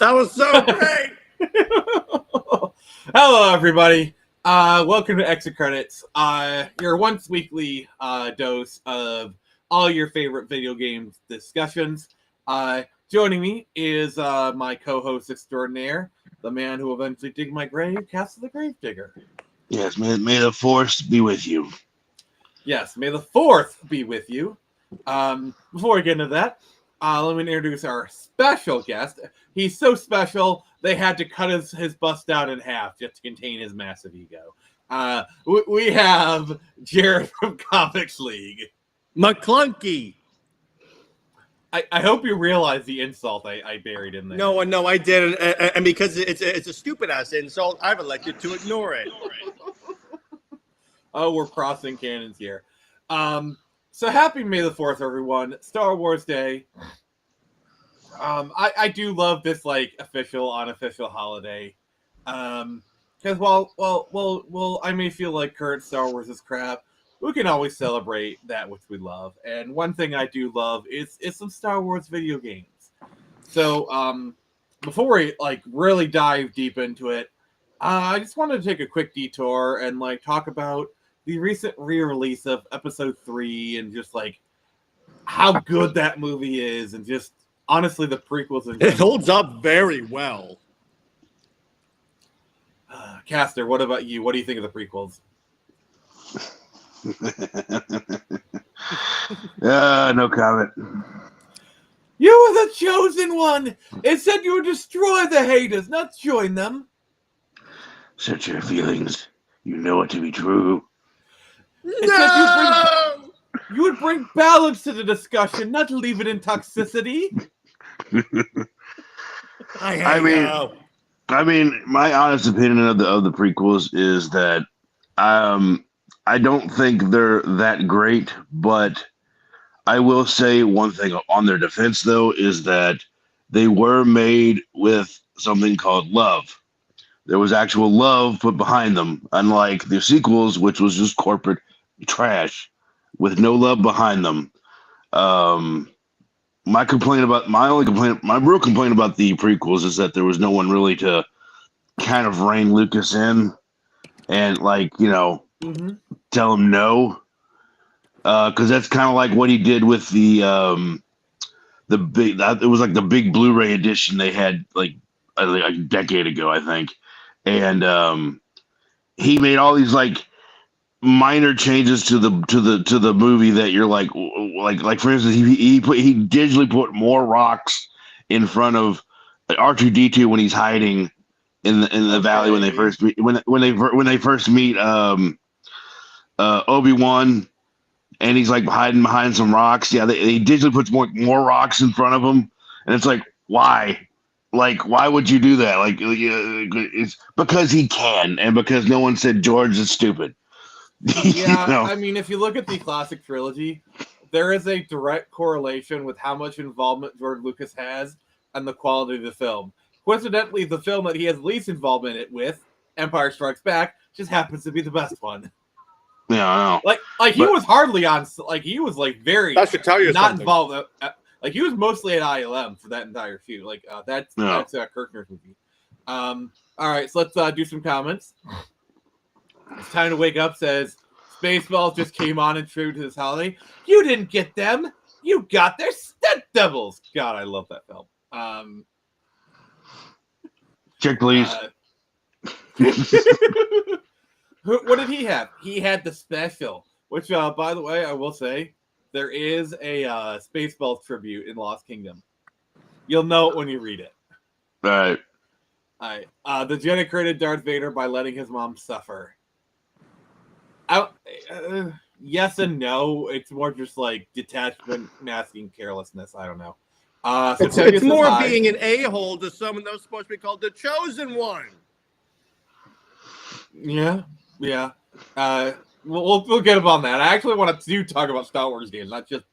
That was so great. Hello, everybody. Welcome to Exit Credits. Your once weekly dose of all your favorite video game discussions. Joining me is my co-host extraordinaire, the man who will eventually dig my grave, Castle the Gravedigger. Yes, may the force be with you. Yes, may the fourth be with you. Before we get into that, let me introduce our special guest. He's so special, they had to cut his bust down in half just to contain his massive ego. We have Jared from Comics League. McClunky. I hope you realize the insult I buried in there. No, I didn't. And because it's a stupid-ass insult, I've elected to ignore it. Oh, we're crossing cannons here. So happy May the 4th, everyone. Star Wars Day. I do love this, like, official, unofficial holiday. Because while I may feel like current Star Wars is crap, we can always celebrate that which we love. And one thing I do love is some Star Wars video games. So, before we, like, really dive deep into it, I just wanted to take a quick detour and, like, talk about the recent re-release of Episode 3 and just, like, how good that movie is and just, honestly, the prequels. It holds up very well. Caster, what about you? What do you think of the prequels? No comment. You were the chosen one! It said you would destroy the haters, not join them. Search your feelings. You know it to be true. It said you would bring balance to the discussion, not leave it in toxicity. I mean, my honest opinion of the prequels is that I don't think they're that great, but I will say one thing on their defense, though, is that they were made with something called love. There was actual love put behind them, unlike the sequels, which was just corporate trash with no love behind them. My real complaint about the prequels is that there was no one really to kind of rein Lucas in and, like, you know, tell him no. Because that's kind of like what he did with the big. It was like the big Blu-ray edition they had like a decade ago, I think, and he made all these like minor changes to the movie that you're like for instance, he digitally put more rocks in front of R2-D2 when he's hiding in the valley when they first meet Obi-Wan. And he's like hiding behind some rocks. Yeah, they digitally puts more rocks in front of him, and it's like, why? Like, why would you do that? Like, it's because he can, and because no one said George is stupid. Yeah, You know? I mean, if you look at the classic trilogy, there is a direct correlation with how much involvement George Lucas has and the quality of the film. Coincidentally, the film that he has least involvement with, Empire Strikes Back, just happens to be the best one. Yeah, I know. Like he was hardly on. Like he was like very. That should tell you not something. Involved. Like he was mostly at ILM for that entire shoot. Like that's Kirchner's movie. All right, so let's do some comments. It's time to wake up. Says Spaceballs just came on and true to this holiday. You didn't get them. You got their stunt doubles. God, I love that film. Check, please. What did he have? He had the special, which, by the way, I will say, there is a Spaceballs tribute in Lost Kingdom. You'll know it when you read it. All right. The Jedi created Darth Vader by letting his mom suffer. Yes and no. It's more just like detachment, masking carelessness. I don't know. It's more being an a-hole to someone that was supposed to be called the chosen one. Yeah. We'll get up on that. I actually want to talk about Star Wars games, not just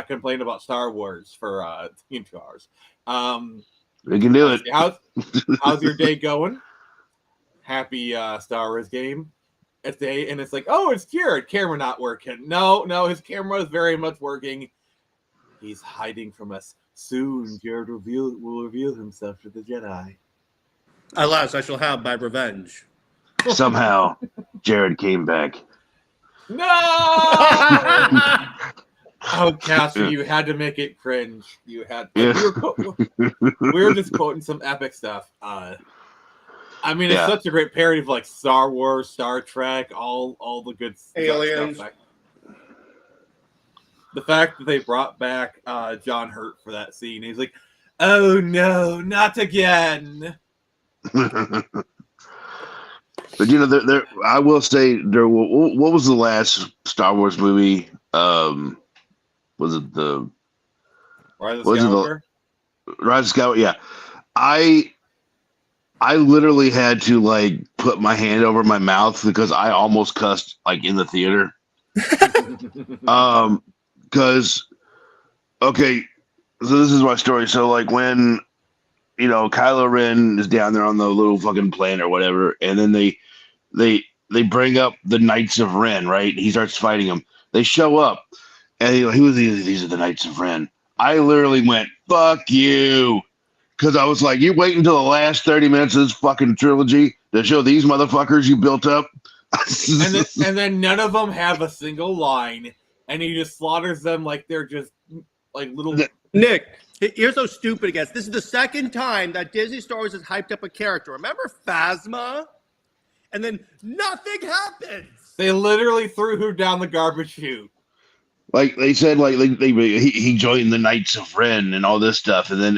complain about Star Wars for 2 hours. We can do it. How's your day going? Happy Star Wars game. And it's like, oh, it's Jared. Camera not working. No, his camera is very much working. He's hiding from us. Soon, Jared will reveal himself to the Jedi. Alas, I shall have my revenge. Somehow, Jared came back. No! Oh, Cassie, you had to make it cringe. You had. Yeah. We were just quoting some epic stuff. I mean, it's Yeah. such a great parody of like Star Wars, Star Trek, all the good Aliens. stuff. The fact that they brought back John Hurt for that scene, he's like, "Oh no, not again!" But there. I will say, what was the last Star Wars movie? Was it the Rise of Was it the- Skywalker? Rise of Skywalker? Yeah, I literally had to like put my hand over my mouth because I almost cussed like in the theater. Because okay, so this is my story. So like when Kylo Ren is down there on the little fucking plane or whatever, and then they bring up the Knights of Ren, right? He starts fighting them. They show up, and these are the Knights of Ren. I literally went, "Fuck you," because I was like, "You wait until the last 30 minutes of this fucking trilogy to show these motherfuckers you built up." and then none of them have a single line, and he just slaughters them like they're just like little. Nick, here's how stupid it gets. This is the second time that Disney Star Wars has hyped up a character. Remember Phasma? And then nothing happens. They literally threw him down the garbage chute. Like they said, like he joined the Knights of Ren and all this stuff, and then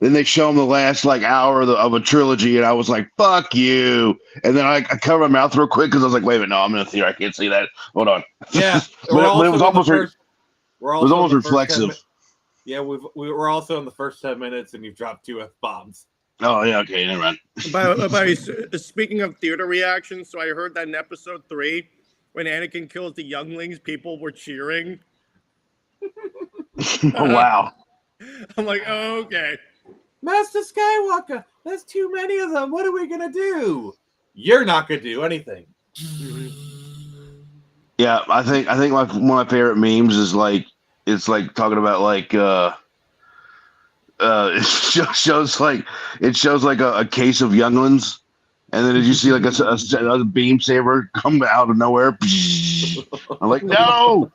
they show him the last like hour of a trilogy, and I was like, "Fuck you!" And then I covered my mouth real quick because I was like, "Wait a minute, no, I'm in a theater, I can't see that. Hold on." Yeah, but it was almost reflexive. Yeah, we're also in the first 10 minutes, and you've dropped 2 F-bombs. Oh yeah, okay, never mind. By speaking of theater reactions, so I heard that in episode 3, when Anakin kills the younglings, people were cheering. Oh wow. I'm like, oh, okay. Master Skywalker, there's too many of them. What are we gonna do? You're not gonna do anything. Yeah, I think one of my favorite memes is like it's like talking about like it shows like a case of younglings, and then did you see like a beam saber come out of nowhere? I'm like, no,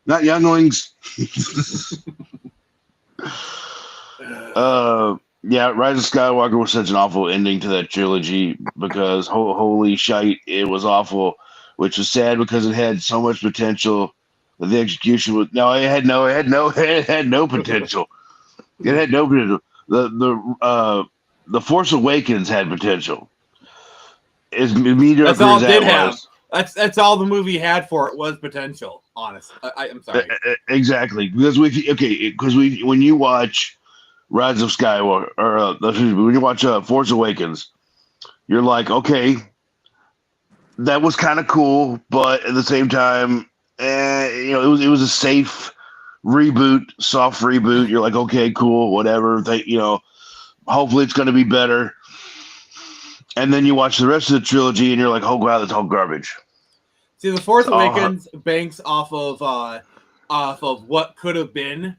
not younglings. Yeah, Rise of Skywalker was such an awful ending to that trilogy because holy shite, it was awful, which was sad because it had so much potential. But the execution was it had no potential. It had no potential. The Force Awakens had potential. That's all it did have. That's all the movie had for it was potential. Honestly, I'm sorry. Exactly, because when you watch Rise of Skywalker, or when you watch Force Awakens, you're like, okay, that was kind of cool, but at the same time, it was a safe reboot, soft reboot. You're like, okay, cool, whatever. Hopefully it's going to be better. And then you watch the rest of the trilogy, and you're like, oh wow, that's all garbage. See, the Force Awakens banks off of what could have been,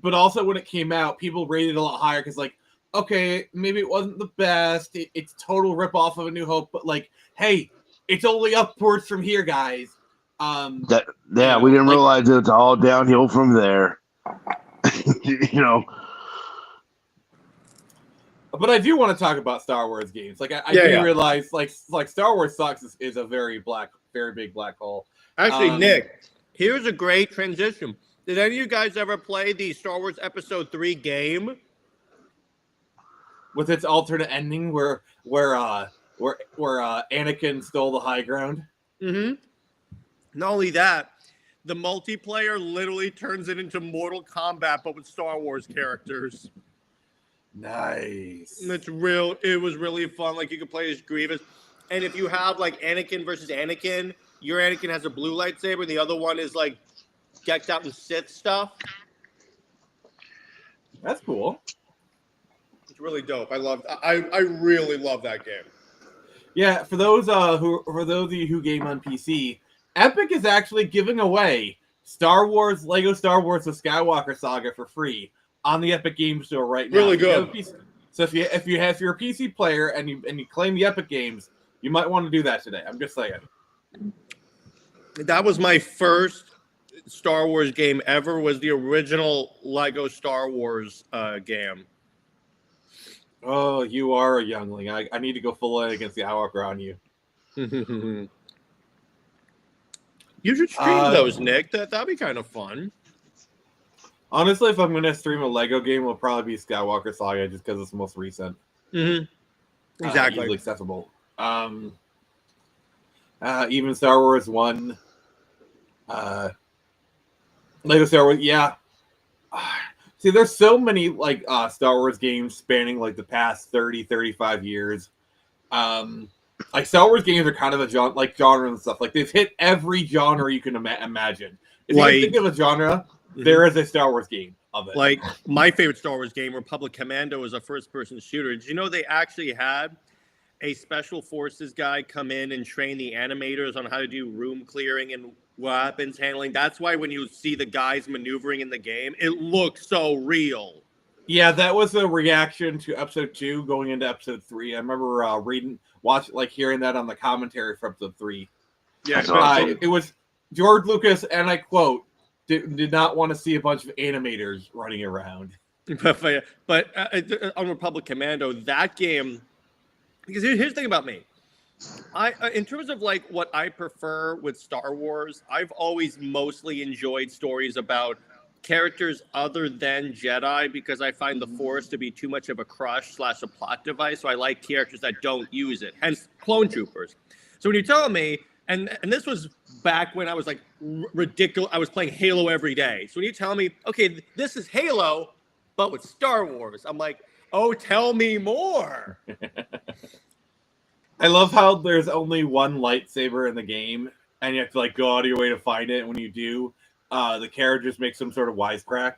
but also when it came out, people rated it a lot higher because, like, okay, maybe it wasn't the best. It's total ripoff of A New Hope, but like, hey, it's only upwards from here, guys. We didn't realize that it's all downhill from there. But I do want to talk about Star Wars games. Like I do realize, like Star Wars sucks is a very big black hole. Actually, Nick, here's a great transition. Did any of you guys ever play the Star Wars Episode 3 game? With its alternate ending where Anakin stole the high ground? Mm-hmm. Not only that, the multiplayer literally turns it into Mortal Kombat, but with Star Wars characters. Nice. It was really fun. Like, you could play as Grievous. And if you have, like, Anakin versus Anakin, your Anakin has a blue lightsaber, and the other one is, like, decked out in Sith stuff. That's cool. It's really dope. I really love that game. Yeah, for those of you who game on PC, Epic is actually giving away Lego Star Wars: The Skywalker Saga for free on the Epic Games Store right now. Really If you have good. a PC So if you're a PC player and you claim the Epic Games, you might want to do that today. I'm just saying. That was my first Star Wars game ever. Was the original Lego Star Wars game. Oh, you are a youngling. I need to go full in against the Ewok on you. You should stream those, Nick. That'd be kind of fun. Honestly, if I'm going to stream a Lego game, it'll probably be Skywalker Saga just because it's the most recent. Mm-hmm. Exactly. Easily accessible. Even Star Wars 1. Lego Star Wars, yeah. See, there's so many like Star Wars games spanning like the past 30, 35 years. Like Star Wars games are kind of a genre and stuff. Like they've hit every genre you can imagine. If you can think of a genre, there is a Star Wars game of it. Like my favorite Star Wars game, Republic Commando, is a first-person shooter. Did you know they actually had a special forces guy come in and train the animators on how to do room clearing and weapons handling? That's why when you see the guys maneuvering in the game, it looks so real. Yeah, that was a reaction to episode 2 going into episode 3. I remember hearing that on the commentary for episode 3. Yeah, awesome. It was George Lucas, and I quote, did not want to see a bunch of animators running around. But on Republic Commando, that game, because here's the thing about me. In terms of like what I prefer with Star Wars, I've always mostly enjoyed stories about characters other than Jedi because I find the Force to be too much of a crush/a plot device. So I like characters that don't use it. Hence, clone troopers. So when you tell me, and this was back when I was like ridiculous, I was playing Halo every day. So when you tell me, okay, this is Halo, but with Star Wars, I'm like, oh, tell me more. I love how there's only one lightsaber in the game, and you have to like go out of your way to find it. And when you do, the characters make some sort of wisecrack.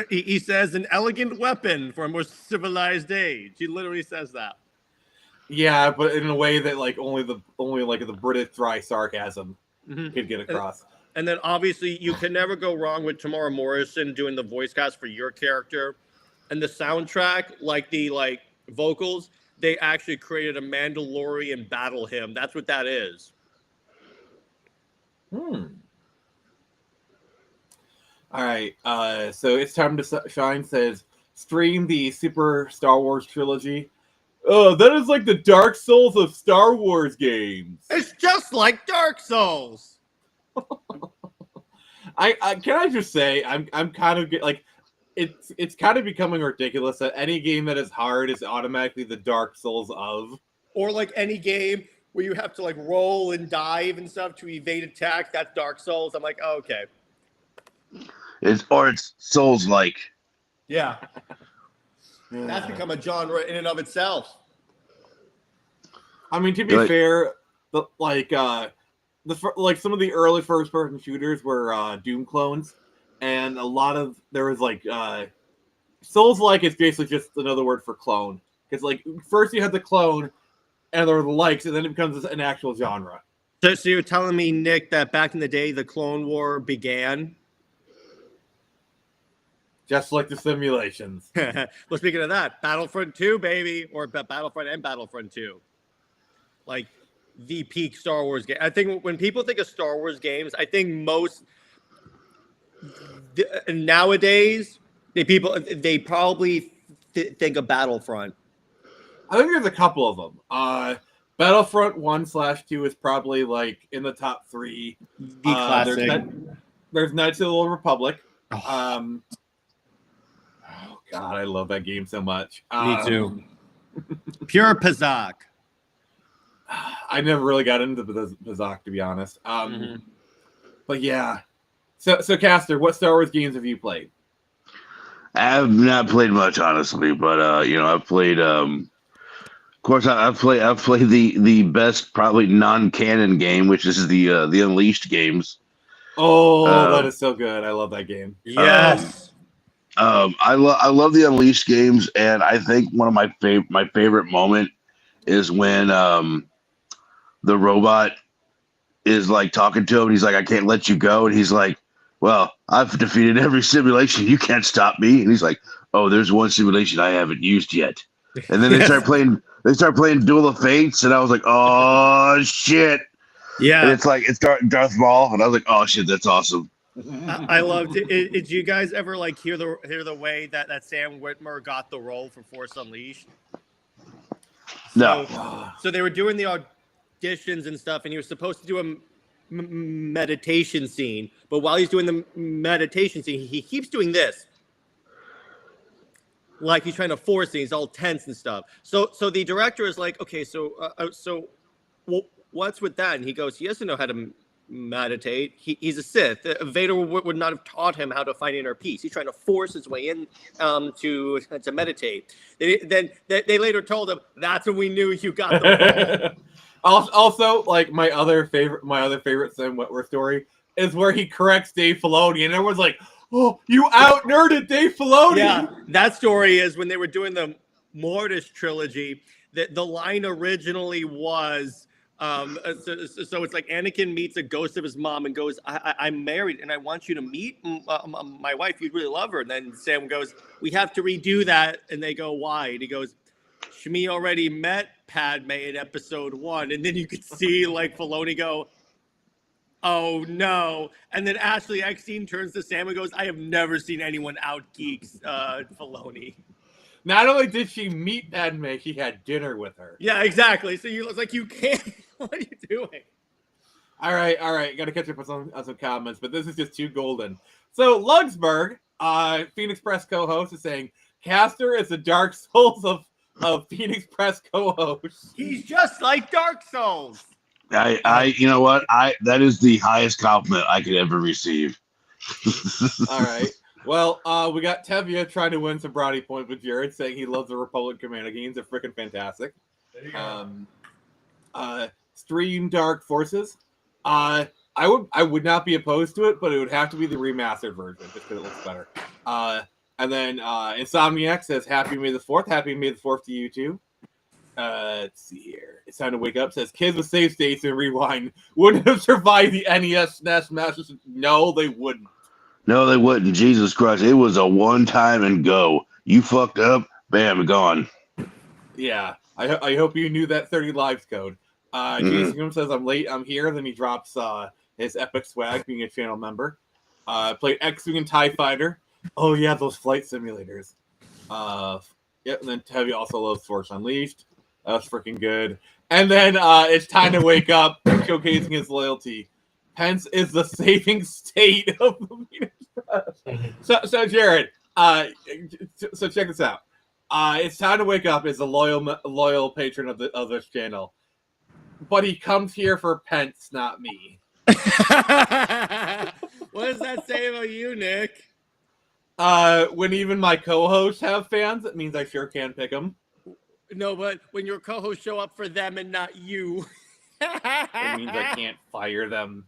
He says an elegant weapon for a more civilized age. He literally says that. Yeah, but in a way that like only the British dry sarcasm could get across. And then obviously you can never go wrong with Tamara Morrison doing the voice cast for your character. And the soundtrack, like the vocals, they actually created a Mandalorian battle hymn. That's what that is. All right. So it's time to shine. Says stream the Super Star Wars trilogy. Oh, that is like the Dark Souls of Star Wars games. It's just like Dark Souls. Can I just say I'm kind of like it's kind of becoming ridiculous that any game that is hard is automatically the Dark Souls of, or like any game where you have to like roll and dive and stuff to evade attack. That's Dark Souls. I'm like, oh, okay. It's Souls like. Yeah. That's become a genre in and of itself. I mean, to be fair, some of the early first-person shooters were Doom clones, and there was like Souls-like is basically just another word for clone. Because like first you had the clone, and there were the likes, and then it becomes an actual genre. So you're telling me, Nick, that back in the day the Clone War began? Just like the simulations. Well, speaking of that, Battlefront 2, baby, or Battlefront and Battlefront 2. Like the peak Star Wars game. I think when people think of Star Wars games, I think nowadays they probably think of Battlefront. I think there's a couple of them. Battlefront 1/2 is probably like in the top 3. The classic. There's Knights of the Old Republic. Oh. God, I love that game so much. Me too. Pure Pazak. I never really got into the Pazak, to be honest. But yeah. So Caster, what Star Wars games have you played? I have not played much, honestly, but I've played. Of course, I've played the best, probably non-canon game, which is the Unleashed games. Oh, that is so good! I love that game. Yes. I love the Unleashed games, and I think one of my favorite moment is when the robot is like talking to him, and he's like, "I can't let you go," and he's like, well, I've defeated every simulation. You can't stop me. And he's like, oh, there's one simulation I haven't used yet. And then they start playing Duel of Fates, and I was like, oh shit. Yeah. And it's Darth Maul, and I was like, oh shit, that's awesome. I loved it. Did you guys ever like hear the way that Sam Witwer got the role for Force Unleashed? No. So they were doing the auditions and stuff, and he was supposed to do a meditation scene. But while he's doing the meditation scene, he keeps doing this, like he's trying to force it. He's all tense and stuff. So the director is like, okay, so what's with that? And he goes, he doesn't know how to meditate. He's a Sith. Vader would not have taught him how to find inner peace. He's trying to force his way in to meditate. They later told him, that's when we knew you got the role. Also, like my other favorite Sam Witwer story is where he corrects Dave Filoni, and everyone's like, "Oh, you out nerded Dave Filoni!" Yeah, that story is when they were doing the Mortis trilogy. The line originally was. So it's like Anakin meets a ghost of his mom and goes, I'm married and I want you to meet my wife. You'd really love her. And then Sam goes, we have to redo that. And they go, why? And he goes, Shmi already met Padme in episode 1. And then you could see like Filoni go, oh no. And then Ashley Eckstein turns to Sam and goes, I have never seen anyone out geeks Filoni. Not only did she meet Padme, she had dinner with her. Yeah, exactly. So you like you can't. What are you doing? All right. Got to catch up on some comments, but this is just too golden. So Lugsberg, Phoenix Press co-host, is saying Caster is the Dark Souls of Phoenix Press co-host. He's just like Dark Souls. You know what? That is the highest compliment I could ever receive. All right. Well, we got Tevye trying to win some brownie points with Jared, saying he loves the Republic Commander games. They're freaking fantastic. There you go. Stream Dark Forces. I would not be opposed to it, but it would have to be the remastered version just because it looks better. And then Insomniac says, Happy May the 4th. Happy May the 4th to you too. Let's see here. It's time to wake up. Says, kids with save states and rewind wouldn't have survived the NES SNES Master System. No, they wouldn't. No, they wouldn't. Jesus Christ. It was a one time and go. You fucked up, bam, gone. Yeah. I hope you knew that 30 lives code. Jason says, I'm late, I'm here. Then he drops his epic swag, being a channel member. Played X-Wing and TIE Fighter. Oh, yeah, those flight simulators. Yep, and then Tevye also loves Force Unleashed. That was freaking good. And then it's time to wake up, showcasing his loyalty. Pence is the saving state of the Phoenix. So Jared, so check this out. It's time to wake up is a loyal patron of this channel, but he comes here for Pence, not me. What does that say about you, Nick? When even my co-hosts have fans, it means I sure can pick them. No, but when your co-hosts show up for them and not you, it means I can't fire them.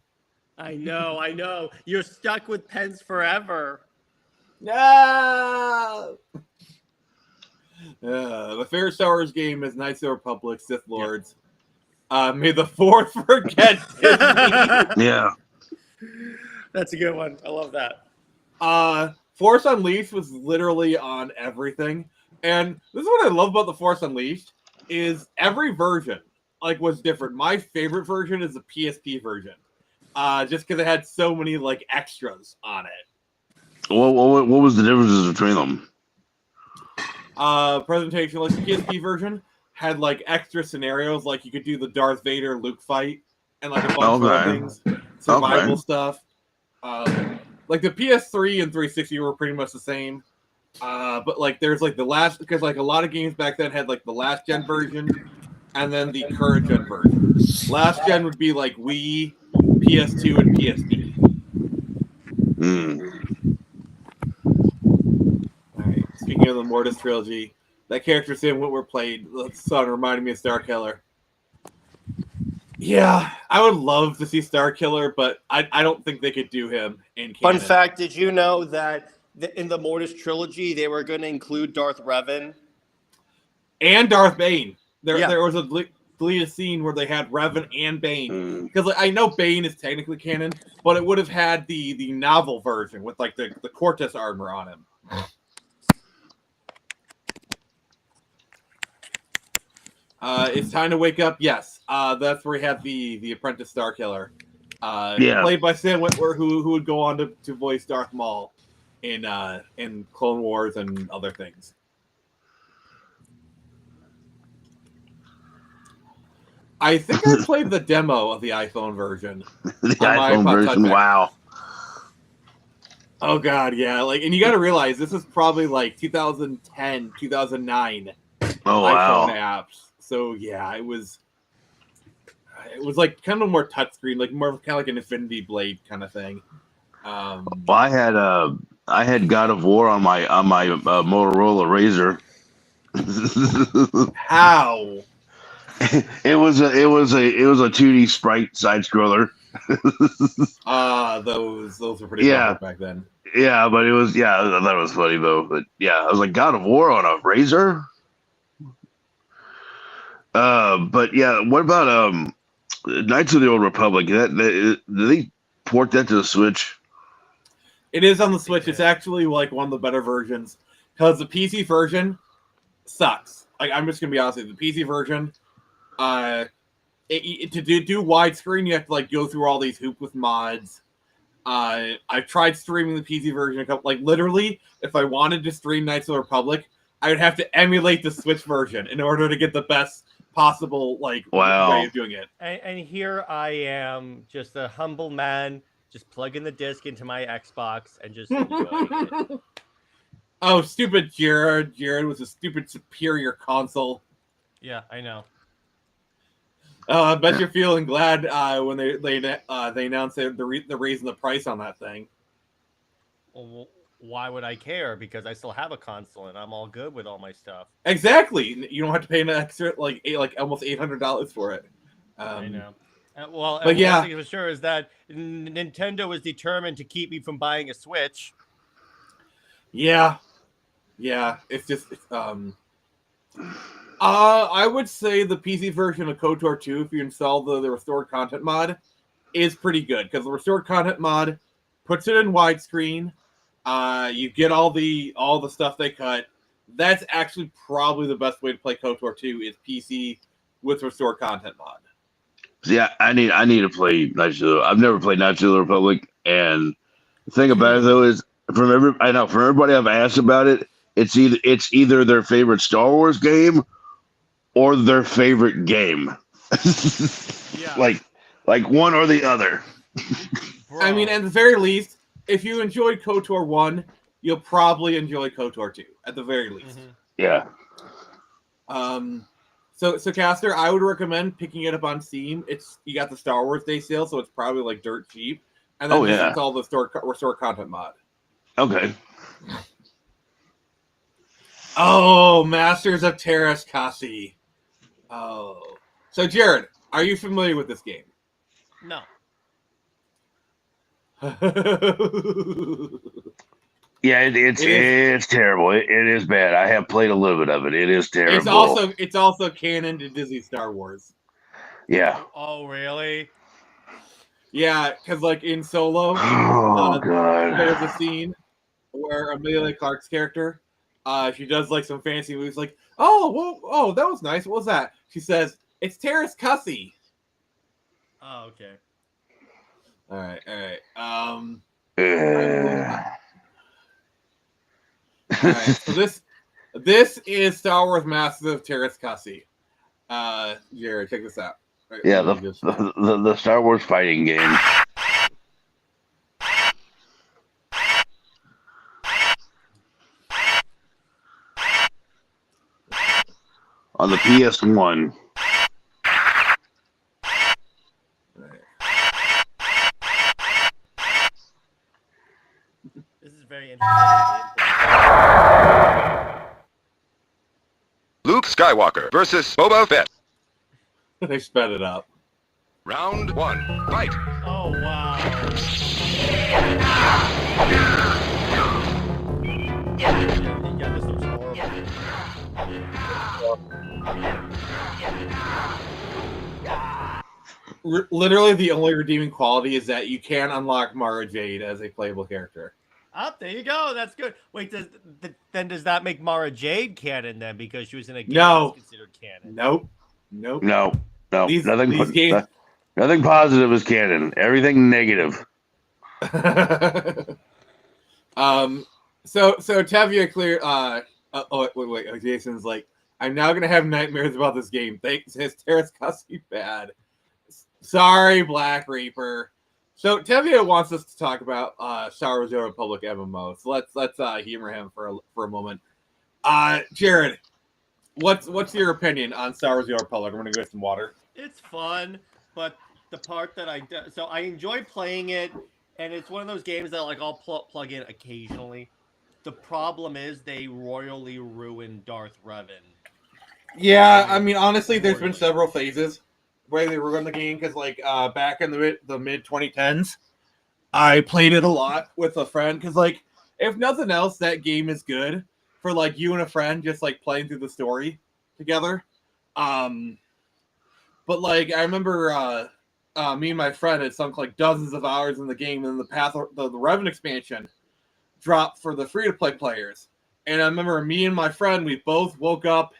I know. You're stuck with Pence forever. No. The favorite Star Wars game is Knights of the Republic, Sith Lords. May the 4th forget Disney. Yeah. That's a good one. I love that. Force Unleashed was literally on everything. And this is what I love about the Force Unleashed is every version was different. My favorite version is the PSP version. Just because it had so many extras on it. What was the differences between them? Presentation, the PSP version had extra scenarios, you could do the Darth Vader Luke fight and a bunch of other things, survival stuff. The PS3 and 360 were pretty much the same. But there's the last, because a lot of games back then had the last gen version and then the current gen version. Last gen would be Wii, PS2, and PSP. Alright, speaking of the Mortis trilogy, that character Sam Witwer played, that song reminded me of Starkiller. Yeah, I would love to see Starkiller, but I don't think they could do him in canon. Fun fact, did you know that in the Mortis trilogy, they were going to include Darth Revan? And Darth Bane. There was a deleted scene where they had Revan and Bane. Mm. Because like, I know Bane is technically canon, but it would have had the novel version with like the Cortez armor on him. It's time to wake up. Yes, that's where we had the apprentice Starkiller, played by Sam Witwer, who would go on to voice Darth Maul in Clone Wars and other things. I think I played the demo of the iPhone version. The iPhone version, wow. Oh god, yeah. Like, and you got to realize this is probably like 2010, 2009 wow. iPhone apps. So yeah, it was like kind of more touchscreen, like more kind of like an Infinity Blade kind of thing. Well, I had God of War on my Motorola Razr. How? It was a 2D sprite side scroller. Those were pretty popular back then. Yeah, but I thought it was funny though. But yeah, I was like, God of War on a Razr. But yeah, what about Knights of the Old Republic? Did they port that to the Switch? It is on the Switch. It's actually like one of the better versions because the PC version sucks. Like, I'm just gonna be honest with you, the PC version, to do widescreen, you have to like go through all these hoops with mods. I've tried streaming the PC version literally, if I wanted to stream Knights of the Republic, I would have to emulate the Switch version in order to get the best possible way of doing it. And here I am, just a humble man, just plugging the disc into my Xbox and just enjoying it. Oh, stupid Jared! Jared was a stupid superior console. Yeah, I know. I bet you're feeling glad when they announced they're raising the price on that thing. Well, why would I care? Because I still have a console and I'm all good with all my stuff. Exactly. You don't have to pay an extra like almost $800 for it. I know. But one thing for sure is that Nintendo is determined to keep me from buying a Switch. Yeah. It's just I would say the PC version of KOTOR 2, if you install the restored content mod, is pretty good because the restored content mod puts it in widescreen. You get all the stuff they cut. That's actually probably the best way to play KOTOR 2 is PC with restored content mod. Yeah, I need to play Knights of the. I've never played Knights of the Republic, and the thing about it though is from everybody I've asked about it, it's either their favorite Star Wars game or their favorite game. Yeah. like one or the other. I mean, at the very least, if you enjoyed KOTOR 1, you'll probably enjoy KOTOR 2, at the very least. Mm-hmm. Yeah. So Caster, I would recommend picking it up on Steam. You got the Star Wars Day sale, so it's probably like dirt cheap. And then install the restore content mod. Okay. Oh, Masters of Teräs Käsi. Oh. So, Jared, are you familiar with this game? No. Yeah, it's terrible. It is bad. I have played a little bit of it. It is terrible. It's also canon to Disney Star Wars. Yeah. Oh, really? Yeah, because like in Solo, God, there's a scene where Emilia Clarke's character, she does like some fancy moves, like, oh, that was nice. What was that? She says, "It's Teräs Käsi." Oh, okay. All right. All right, so this is Star Wars Masters of Teräs Käsi. Jared, check this out. Right, yeah, the Star Wars fighting game. On the PS1. This is very interesting. Luke Skywalker versus Boba Fett. They sped it up. Round 1, fight. Oh, wow. Yeah, this looks horrible. literally the only redeeming quality is that you can unlock Mara Jade as a playable character. Up there you go. That's good. Wait, does that make Mara Jade canon then? Because she was in a game No. that's considered canon. Nope. No, These nothing. games. Nothing positive is canon. Everything negative. So Tevye clear. Wait. Jason's like, I'm now gonna have nightmares about this game. Thanks, his Terrace Cusky bad. Sorry, Black Reaper. So Tevye wants us to talk about Star Wars: The Old Republic MMO. So let's humor him for a moment. Jared, what's your opinion on Star Wars: The Old Republic? I'm gonna go get some water. It's fun, but the part that I enjoy playing it, and it's one of those games that like I'll plug in occasionally. The problem is they royally ruined Darth Revan. Yeah, I mean, honestly, there's been several phases where they ruined the game because, like, back in the mid 2010s, I played it a lot with a friend because, like, if nothing else, that game is good for like you and a friend just like playing through the story together. But like, I remember me and my friend had sunk like dozens of hours in the game, and the Revan expansion dropped for the free-to-play players. And I remember me and my friend, we both woke up,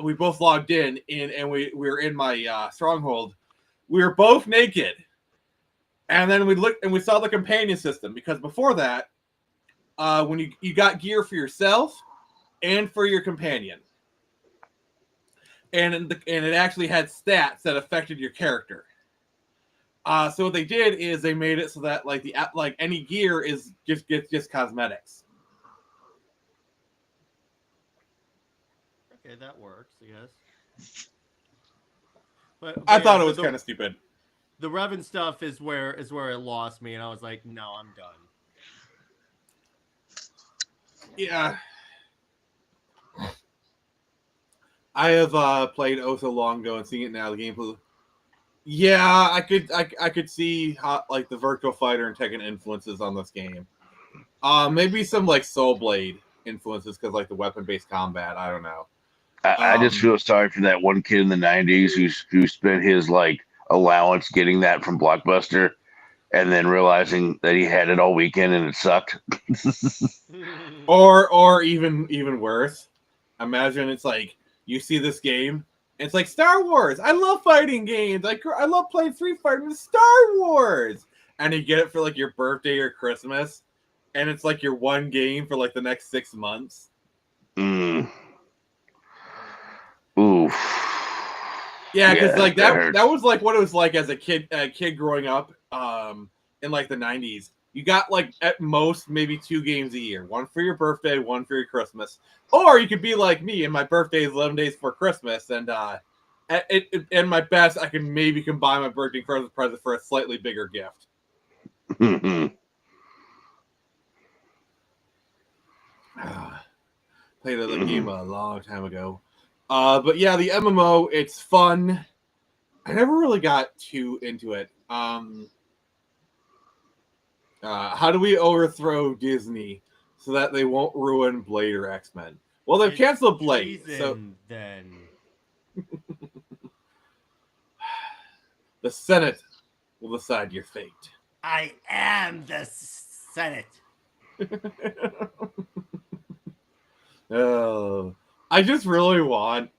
we both logged in and we were in my stronghold. We were both naked. And then we looked and we saw the companion system, because before that, when you got gear for yourself and for your companion. And it actually had stats that affected your character. So what they did is they made it so that like any gear is just cosmetics. Okay, that works, I guess. But I thought it was kind of stupid. The Revan stuff is where it lost me, and I was like, no, I'm done. Yeah. I have played oh so long ago and seeing it now, the gameplay. Yeah, I could see how like the Virtual Fighter and Tekken influences on this game. Maybe some like Soul Blade influences because like the weapon-based combat. I don't know. I just feel sorry for that one kid in the '90s who spent his like allowance getting that from Blockbuster, and then realizing that he had it all weekend and it sucked. or even worse. Imagine it's like you see this game. It's like Star Wars. I love fighting games. I love playing Street Fighter with Star Wars. And you get it for like your birthday or Christmas, and it's like your one game for like the next 6 months. Oof. Yeah, because like that was like what it was like as a kid growing up in like the 90s. You got like at most maybe 2 games a year, one for your birthday, one for your Christmas. Or you could be like me, and my birthday is 11 days before Christmas, and and my best, I can maybe combine my birthday and Christmas present for a slightly bigger gift. Played the game a long time ago. But yeah, the MMO, it's fun. I never really got too into it. How do we overthrow Disney so that they won't ruin Blade or X-Men? Well, they've canceled Blade. So then the Senate will decide your fate. I am the Senate. Oh, I just really want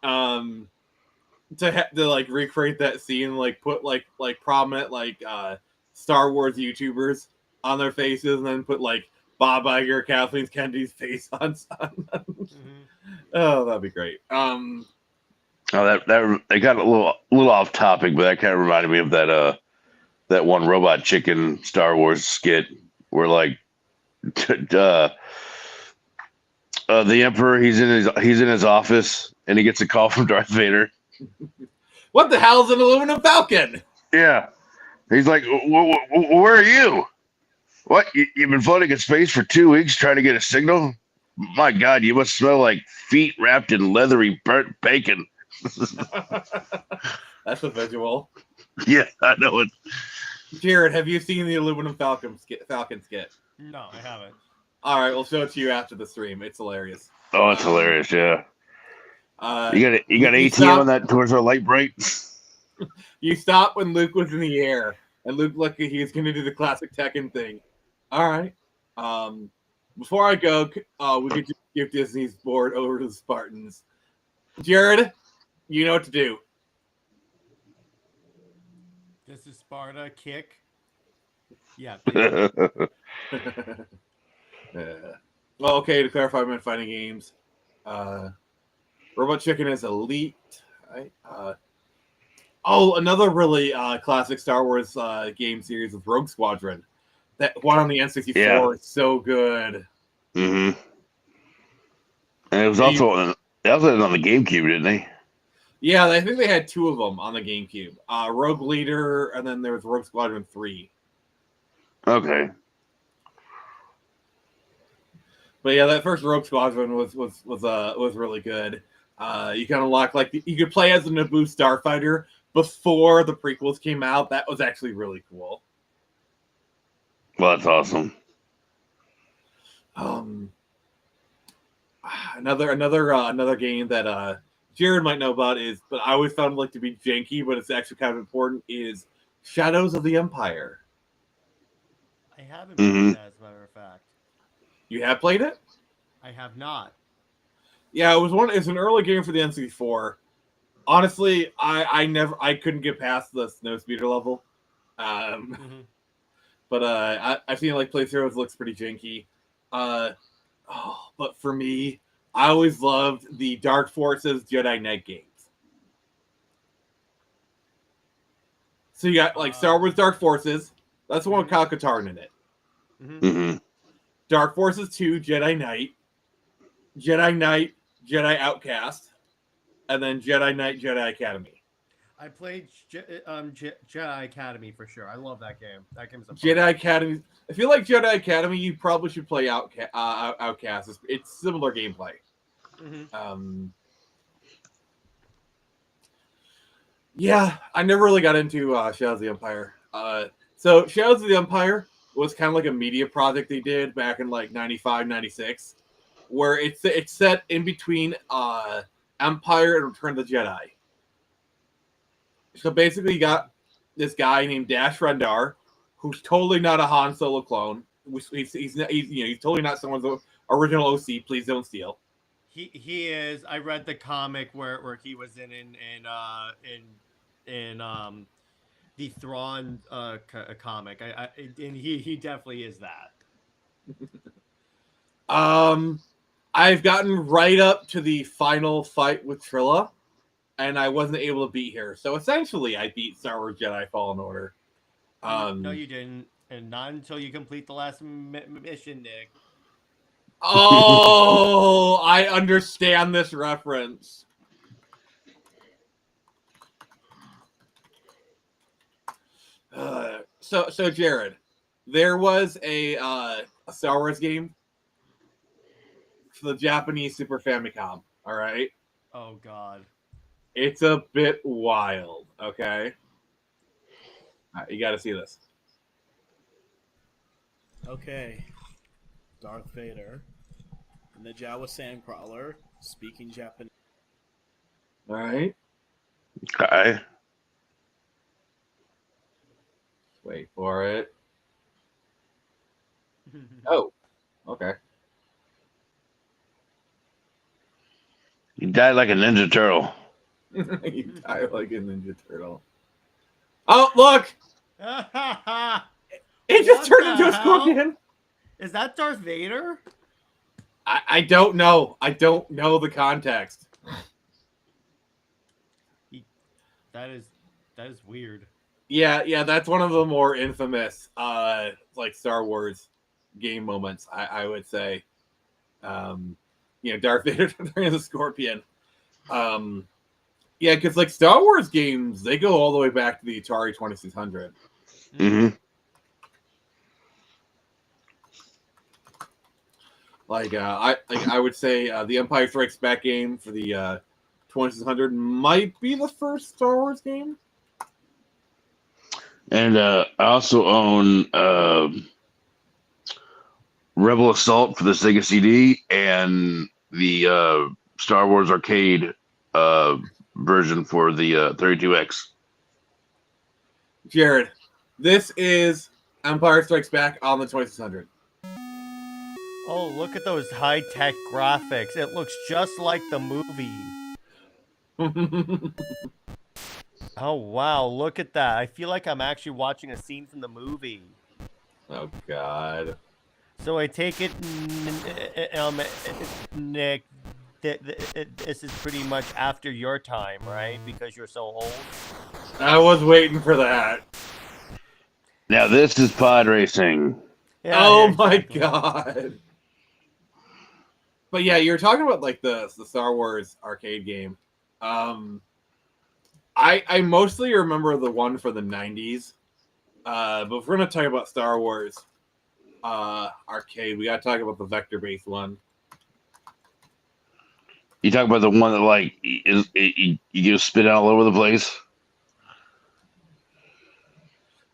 to like recreate that scene, like put like prominent like Star Wars YouTubers on their faces, and then put like Bob Iger, Kathleen Kennedy's face on them. Oh, that'd be great. Oh, that they got a little off topic, but that kind of reminded me of that one Robot Chicken Star Wars skit where like the Emperor he's in his office and he gets a call from Darth Vader. What the hell is an aluminum falcon? Yeah, he's like, where are you? What, you've been floating in space for 2 weeks trying to get a signal? My God, you must smell like feet wrapped in leathery burnt bacon. That's a visual. Yeah, I know it. Jared, have you seen the aluminum falcon skit? No, I haven't. All right, we'll show it to you after the stream. It's hilarious. Oh, it's hilarious. Yeah. You got ATM on that towards our light bright. You stopped when Luke was in the air, and Luke looked like he was going to do the classic Tekken thing. All right. Before I go, we could just give Disney's board over to the Spartans. Jared, you know what to do. This is Sparta. Kick. Yeah. Well, okay, to clarify, I meant fighting games. Robot Chicken is elite. Right? Another really classic Star Wars game series with Rogue Squadron. That one on the N64 is so good. Mm-hmm. And it was also on the GameCube, didn't they? Yeah, I think they had two of them on the GameCube. Rogue Leader, and then there was Rogue Squadron 3. Okay. But yeah, that first Rogue Squadron was really good. You can unlock you could play as a Naboo starfighter before the prequels came out. That was actually really cool. Well, that's awesome. Another game that Jared might know about but I always found it to be janky, but it's actually kind of important, is Shadows of the Empire. I haven't played that, as a matter of fact. You have played it? I have not. Yeah, it's an early game for the N64. Honestly, I couldn't get past the Snowspeeder level. But I feel like playthroughs looks pretty janky. But for me, I always loved the Dark Forces Jedi Knight games. So you got Star Wars Dark Forces. That's the one with Kyle Katarn in it. Mm-hmm. Dark Forces 2, Jedi Knight, Jedi Outcast, and then Jedi Knight, Jedi Academy. I played Jedi Academy for sure. I love that game. That game is a Jedi Academy. If you like Jedi Academy, you probably should play Outcast. It's similar gameplay. Yeah, I never really got into Shadows of the Empire. So Shadows of the Empire was kind of like a media project they did back in 95, 96, where it's set in between Empire and Return of the Jedi. So basically, you got this guy named Dash Rendar, who's totally not a Han Solo clone. He's totally not someone's original OC. Please don't steal. He is. I read the comic where he was in the Thrawn comic. And he definitely is that. I've gotten right up to the final fight with Trilla, and I wasn't able to beat her. So essentially, I beat Star Wars Jedi Fallen Order. No, you didn't, and not until you complete the last mission, Nick. Oh, I understand this reference. So Jared, there was a Star Wars game for the Japanese Super Famicom. All right. Oh God. It's a bit wild. Okay. All right, you got to see this. Okay. Darth Vader and the Jawa Sandcrawler speaking Japanese. All right. Okay. Wait for it. Oh, okay. You died like a Ninja Turtle. You die like a Ninja Turtle. Oh, look! It just turned into a scorpion. Is that Darth Vader? I don't know. I don't know the context. That is weird. Yeah, that's one of the more infamous Star Wars game moments, I would say. Darth Vader turning into a scorpion. Yeah, because Star Wars games, they go all the way back to the Atari 2600. Mm-hmm. I would say the Empire Strikes Back game for the 2600 might be the first Star Wars game. And I also own Rebel Assault for the Sega CD and the Star Wars arcade version for the 32X. Jared, this is Empire Strikes Back on the 2600. Oh, look at those high-tech graphics. It looks just like the movie. Oh, wow. Look at that. I feel like I'm actually watching a scene from the movie. Oh, God. So I take it, Nick, this is pretty much after your time, right? Because you're so old. I was waiting for that. Now this is pod racing. Yeah, Oh, yeah, my exactly. God. But yeah, you're talking about like the Star Wars arcade game. I mostly remember the one for the 90s. But if we're gonna talk about Star Wars arcade, we gotta talk about the vector-based one. You talk about the one that like you just spit all over the place.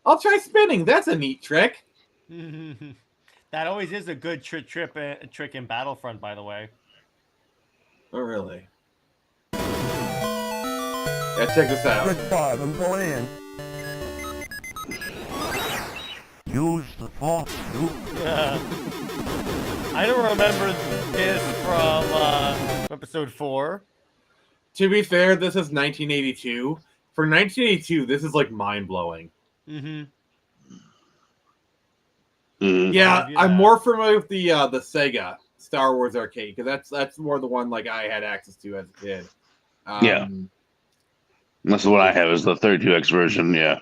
I'll try spinning. That's a neat trick. That always is a good trick in Battlefront, by the way. Oh, really? Yeah, check this out. Bottom land. Use the force, I don't remember this from episode 4. To be fair, this is 1982. For 1982, this is like mind-blowing. Mm-hmm. Yeah, Give you I'm that. more familiar with the Sega Star Wars arcade because that's more the one like I had access to as a kid. Yeah. That's what I have is the 32X version. Yeah.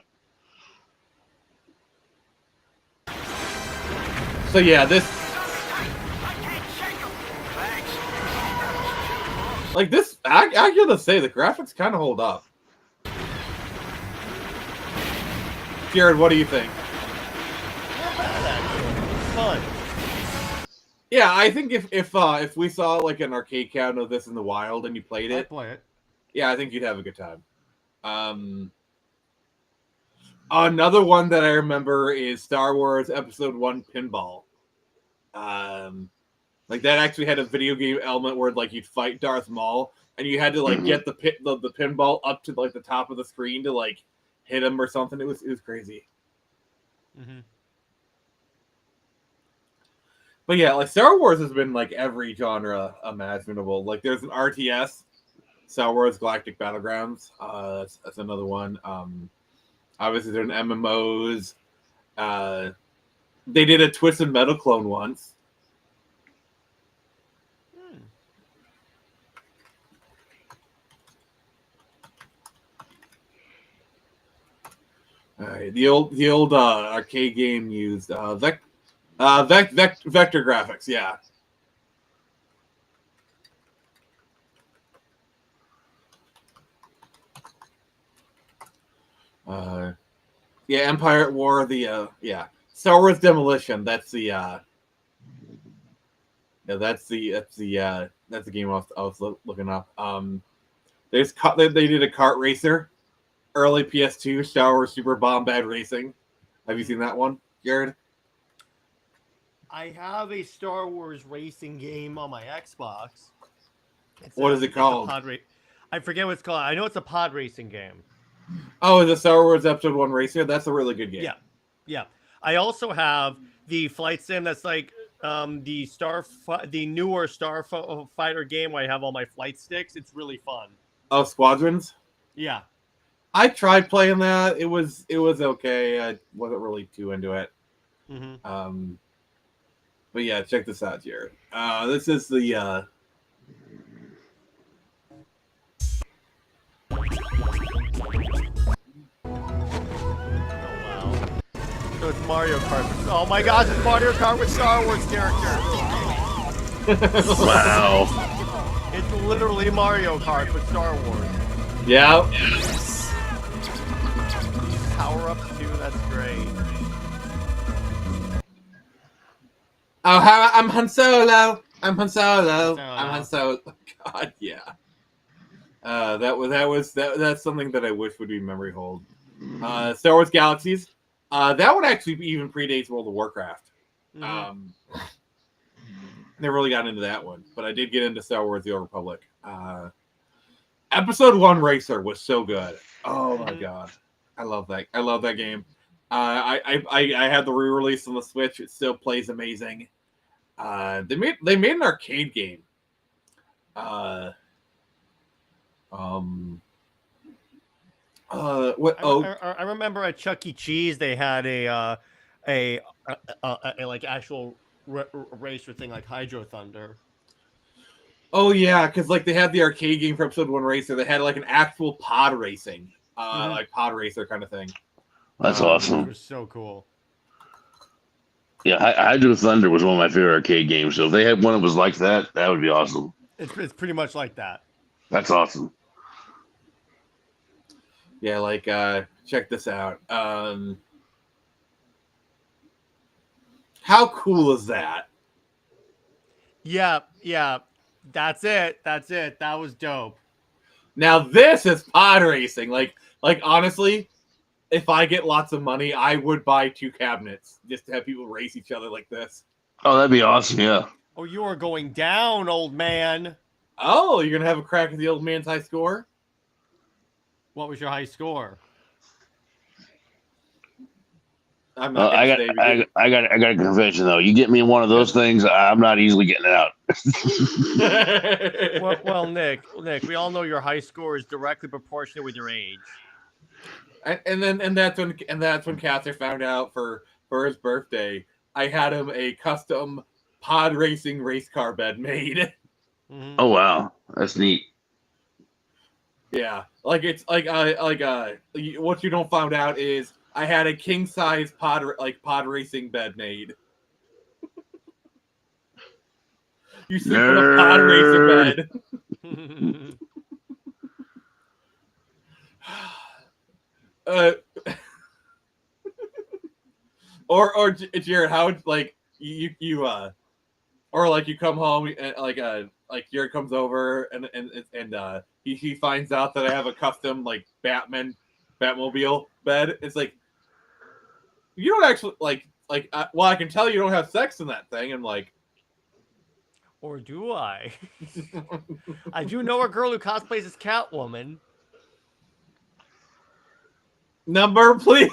So yeah, this like this. I gotta say the graphics kind of hold up. Jared, what do you think? Not bad, actually. It's fun. Yeah, I think if we saw like an arcade count of this in the wild and you played I'd it, play it. yeah, I think you'd have a good time. Another one that I remember is Star Wars Episode 1 Pinball. Like that actually had a video game element where like you'd fight Darth Maul and you had to like get the pinball up to like the top of the screen to like hit him or something. It was crazy. Mm-hmm. But yeah, like Star Wars has been like every genre imaginable. Like there's an RTS, Star Wars Galactic Battlegrounds. That's another one. Obviously there's MMOs. They did a Twisted Metal clone once. All right, the old arcade game used vector graphics. Yeah. Yeah, Empire at War. Yeah, Star Wars Demolition. That's the that's the game I was looking up. They did a kart racer, early PS2 Star Wars Super Bombad Racing. Have you seen that one, Jared? I have a Star Wars racing game on my Xbox. What is it called? I forget what it's called. I know it's a pod racing game. Oh, the Star Wars Episode 1 Racer. That's a really good game. Yeah, yeah. I also have the flight sim that's like the newer Starfighter game where I have all my flight sticks. It's really fun. Oh, Squadrons. Yeah. I tried playing that. It was okay. I wasn't really too into it. Mm-hmm. But yeah, check this out, Jared. This is the So it's Mario Kart. Oh my gosh, it's Mario Kart with Star Wars characters. Wow. It's literally Mario Kart with Star Wars. yeah. Power-ups too, that's great. Oh, I'm Han Solo. I'm Han Solo. I'm Han Solo. God, yeah. That's something that I wish would be memory hold. Star Wars Galaxies. That one actually even predates World of Warcraft. Mm-hmm. Never really got into that one, but I did get into Star Wars: The Old Republic. Episode 1 Racer was so good. Oh my god, I love that. I love that game. I had the re-release on the Switch. It still plays amazing. They made an arcade game. What? Oh, I remember at Chuck E. Cheese they had a like actual racer thing like Hydro Thunder. oh yeah, because like they had the arcade game for Episode 1 Racer. They had like an actual pod racing, like pod racer kind of thing. That's It awesome. was so cool. Yeah, Hydro Thunder was one of my favorite arcade games. So if they had one that was like that, that would be awesome. It's pretty much like that. That's awesome. Yeah, like check this out. How cool is that? Yeah. That's it. That was dope. Now this is pod racing. Like honestly, if I get lots of money, I would buy 2 cabinets just to have people race each other like this. Oh, that'd be awesome. Yeah. Oh, you are going down, old man. Oh, you're gonna have a crack at the old man's high score? What was your high score? I'm not I gonna got say I got a confession though. You get me in one of those things, I'm not easily getting it out. Well, Nick, we all know your high score is directly proportionate with your age. and that's when Cather found out for his birthday, I had him a custom pod racing race car bed made. Mhm. Oh wow, that's neat. Yeah, like it's like what you don't find out is I had a king size pod racing bed made. You sleep in a pod racer Nerd. bed. Or Jared, how like you or like you come home and like Jared comes over and he finds out that I have a custom like Batmobile bed. It's like you don't actually well, I can tell you don't have sex in that thing. I'm like, Or do I? I do know a girl who cosplays as Catwoman. number please.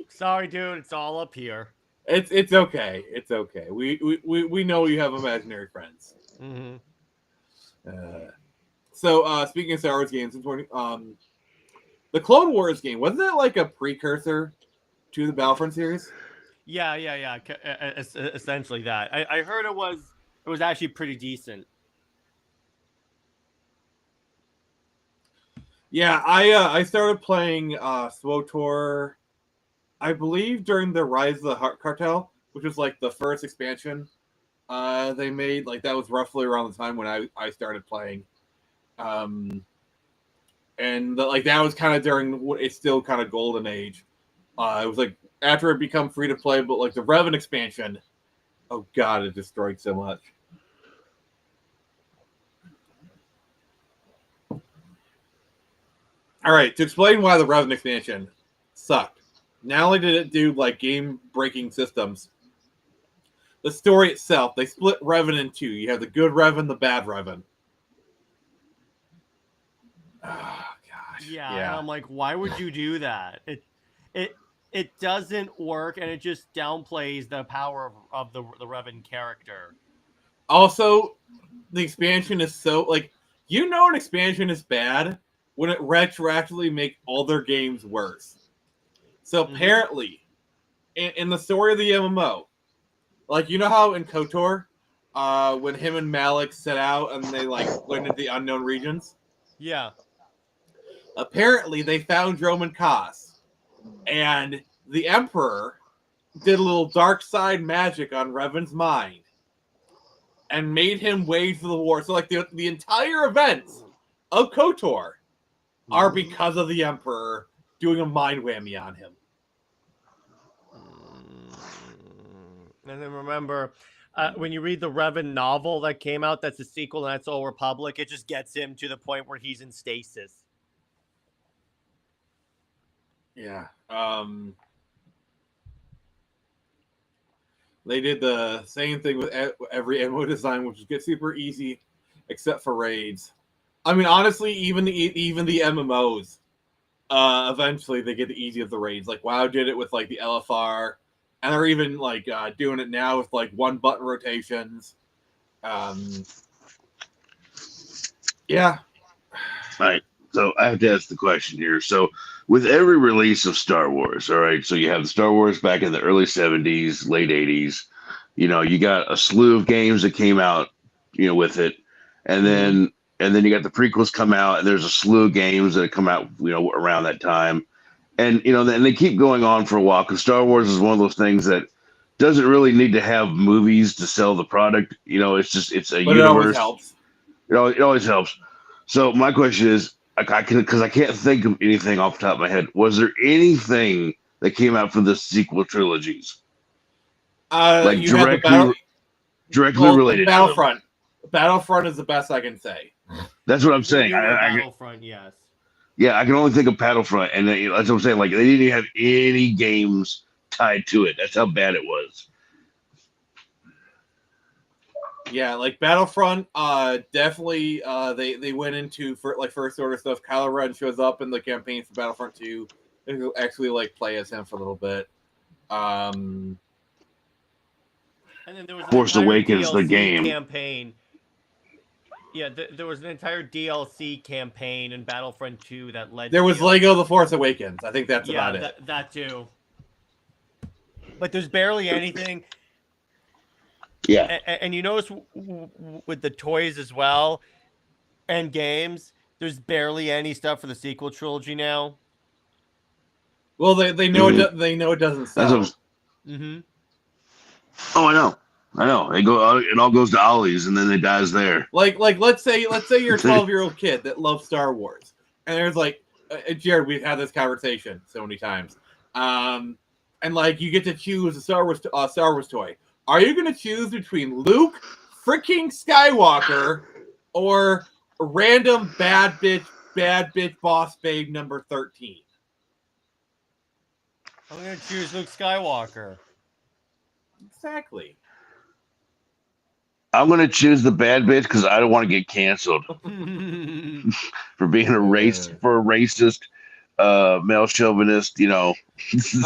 Sorry, dude. It's all up here. It's okay. It's okay. We know you have imaginary friends. Mm-hmm. So speaking of Star Wars games, the Clone Wars game, wasn't that like a precursor to the Battlefront series? Yeah. Essentially that. I heard it was actually pretty decent. Yeah, I started playing SWTOR, I believe during the Rise of the Cartel, which was like the first expansion they made. Like that was roughly around the time when I started playing. Like that was kind of during what it's still kind of golden age. It was like after it become free to play, but like the Revan expansion, oh god, it destroyed so much. All right, to explain why the Revan expansion sucked. Not only did it do like game-breaking systems, the story itself, they split Revan in 2. You have the good Revan, the bad Revan. Oh gosh. Yeah. And I'm like, why would you do that? It doesn't work, and it just downplays the power of the Revan character. Also, the expansion is so like an expansion is bad when it retroactively make all their games worse. So apparently, in the story of the MMO, like you know how in KOTOR, when him and Malik set out and they like went into the unknown regions. Yeah. Apparently, they found Dromund Kaas, and the Emperor did a little dark side magic on Revan's mind and made him wage for the war. So, like the entire events of KOTOR are because of the Emperor doing a mind whammy on him. And then remember, when you read the Revan novel that came out, that's a sequel, and that's Old Republic. It just gets him to the point where he's in stasis. Yeah. They did the same thing with every MMO design, which is get super easy, except for raids. I mean, honestly, even the MMOs, eventually they get the easy of the raids. Like WoW did it with like the LFR, and they're even like doing it now with like 1-button rotations. Yeah. All right. So I have to ask the question here. So with every release of Star Wars, all right, so you have the Star Wars back in the early 70s, late 80s. You got a slew of games that came out, with it. And then you got the prequels come out, and there's a slew of games that come out, around that time. And and they keep going on for a while because Star Wars is one of those things that doesn't really need to have movies to sell the product. It's a But universe. it always helps. It always helps. So my question is, I can't think of anything off the top of my head. Was there anything that came out for the sequel trilogies, like You had the directly related? Battlefront. Battlefront is the best I can say. That's what I'm saying. Battlefront, yes. Yeah, I can only think of Battlefront, and that's what I'm saying. Like they didn't even have any games tied to it. That's how bad it was. Yeah, like Battlefront, definitely. They went into first order stuff. Kylo Ren shows up in the campaign for Battlefront 2. You actually like play as him for a little bit. And then there was an Force entire Awakens, the DLC game. campaign. Yeah, there was an entire DLC campaign in Battlefront 2 that led. There was to... Lego The Force Awakens. I think that's about it. That too. But there's barely anything. Yeah. And you notice with the toys as well and games, there's barely any stuff for the sequel trilogy now. Well, they know they know it doesn't sell. Mm-hmm. Oh, I know. It all goes to Ollie's, and then it dies there. Like let's say you're a 12-year-old kid that loves Star Wars, and there's like Jared, we've had this conversation so many times, and like you get to choose a Star Wars toy. Are you going to choose between Luke freaking Skywalker or a random bad bitch boss babe number 13? I'm going to choose Luke Skywalker. Exactly. I'm going to choose the bad bitch because I don't want to get canceled for being a racist, male chauvinist,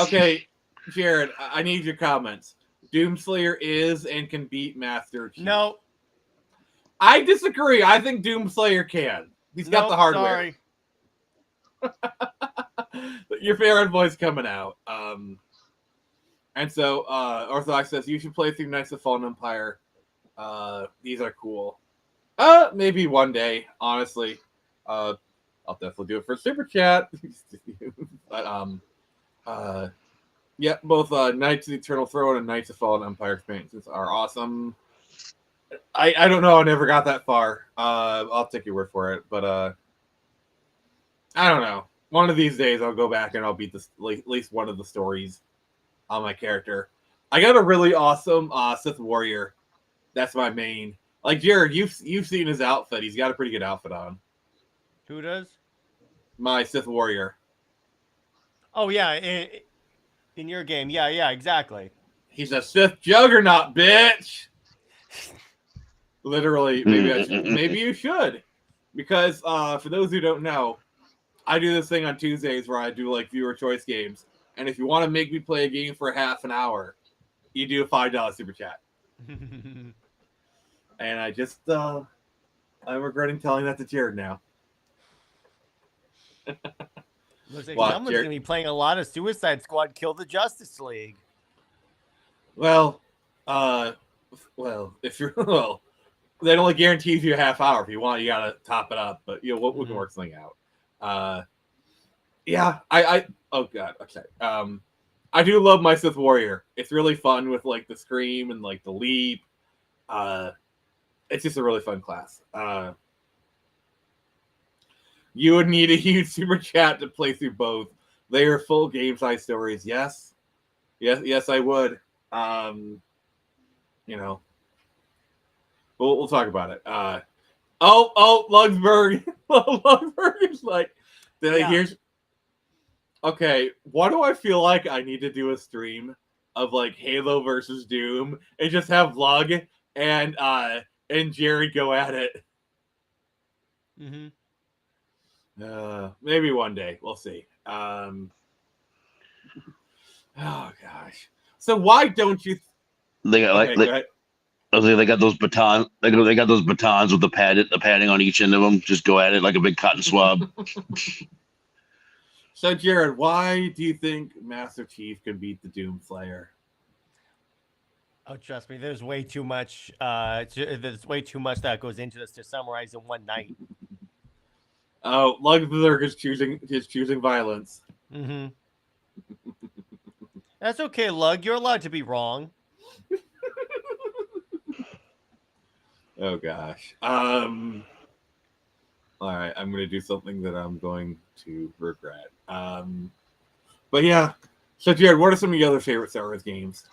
Okay, Jared, I need your comments. Doomslayer is and can beat Master Chief. No. I disagree. I think Doomslayer can. He's got the hardware. Sorry. Your favorite voice coming out. And so Orthodox says you should play through Knights of the Fallen Empire. These are cool. Maybe one day, honestly. I'll definitely do it for Super Chat. But yeah, both Knights of the Eternal Throne and Knights of Fallen Empire expansions are awesome. I don't know. I never got that far. I'll take your word for it. But I don't know. One of these days, I'll go back and I'll beat this, at least one of the stories on my character. I got a really awesome Sith Warrior. That's my main. Like Jared, you've seen his outfit. He's got a pretty good outfit on. Who does? My Sith Warrior. Oh yeah, in your game, yeah, exactly. He's a Sith juggernaut, bitch. Literally, maybe you should, because for those who don't know, I do this thing on Tuesdays where I do like viewer choice games, and if you want to make me play a game for half an hour, you do a $5 super chat. And I just I'm regretting telling that to Jared now. Looks like What, someone's Jared? gonna be playing a lot of Suicide Squad Kill the Justice League. Well, if you're that only guarantees you a half hour. If you want, you gotta top it up. But we can work something out. Yeah, I oh god, okay. I do love my Sith Warrior. It's really fun with like the scream and like the leap. It's just a really fun class. You would need a huge super chat to play through both. They are full game size stories. Yes, I would. We'll talk about it. Lugsburg. Lugsburg is like, here's. Okay, why do I feel like I need to do a stream of like Halo versus Doom and just have Lug and Jerry go at it? Maybe one day. We'll see. Oh gosh. So why don't you? They got Okay, go ahead. they got those batons. They got those batons with the padding on each end of them. Just go at it like a big cotton swab. So Jared, why do you think Master Chief can beat the Doomslayer? Oh, trust me, there's way too much. There's way too much that goes into this to summarize in one night. Oh, Lugberg is choosing violence. That's okay, Lug. You're allowed to be wrong. Oh gosh. All right, I'm gonna do something that I'm going to regret. But yeah. So Jared, what are some of your other favorite Star Wars games?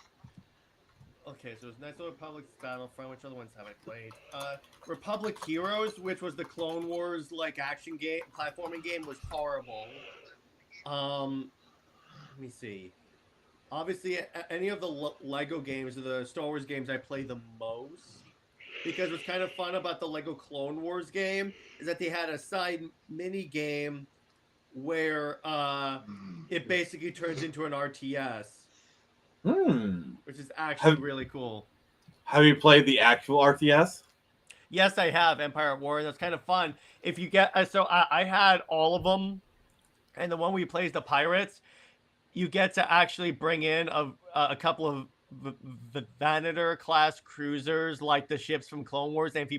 Okay, so it's Knights of the Republic's Battlefront. Which other ones have I played? Republic Heroes, which was the Clone Wars like action game, platforming game, was horrible. Let me see. Obviously, any of the Lego games or the Star Wars games I play the most, because what's kind of fun about the Lego Clone Wars game is that they had a side mini game where it basically turns into an RTS. Which is actually really cool. Have you played the actual RTS? Yes, I have Empire at War. That's kind of fun. If you get so I had all of them, and the one where you play as the pirates, you get to actually bring in a couple of the Venator class cruisers like the ships from Clone Wars. And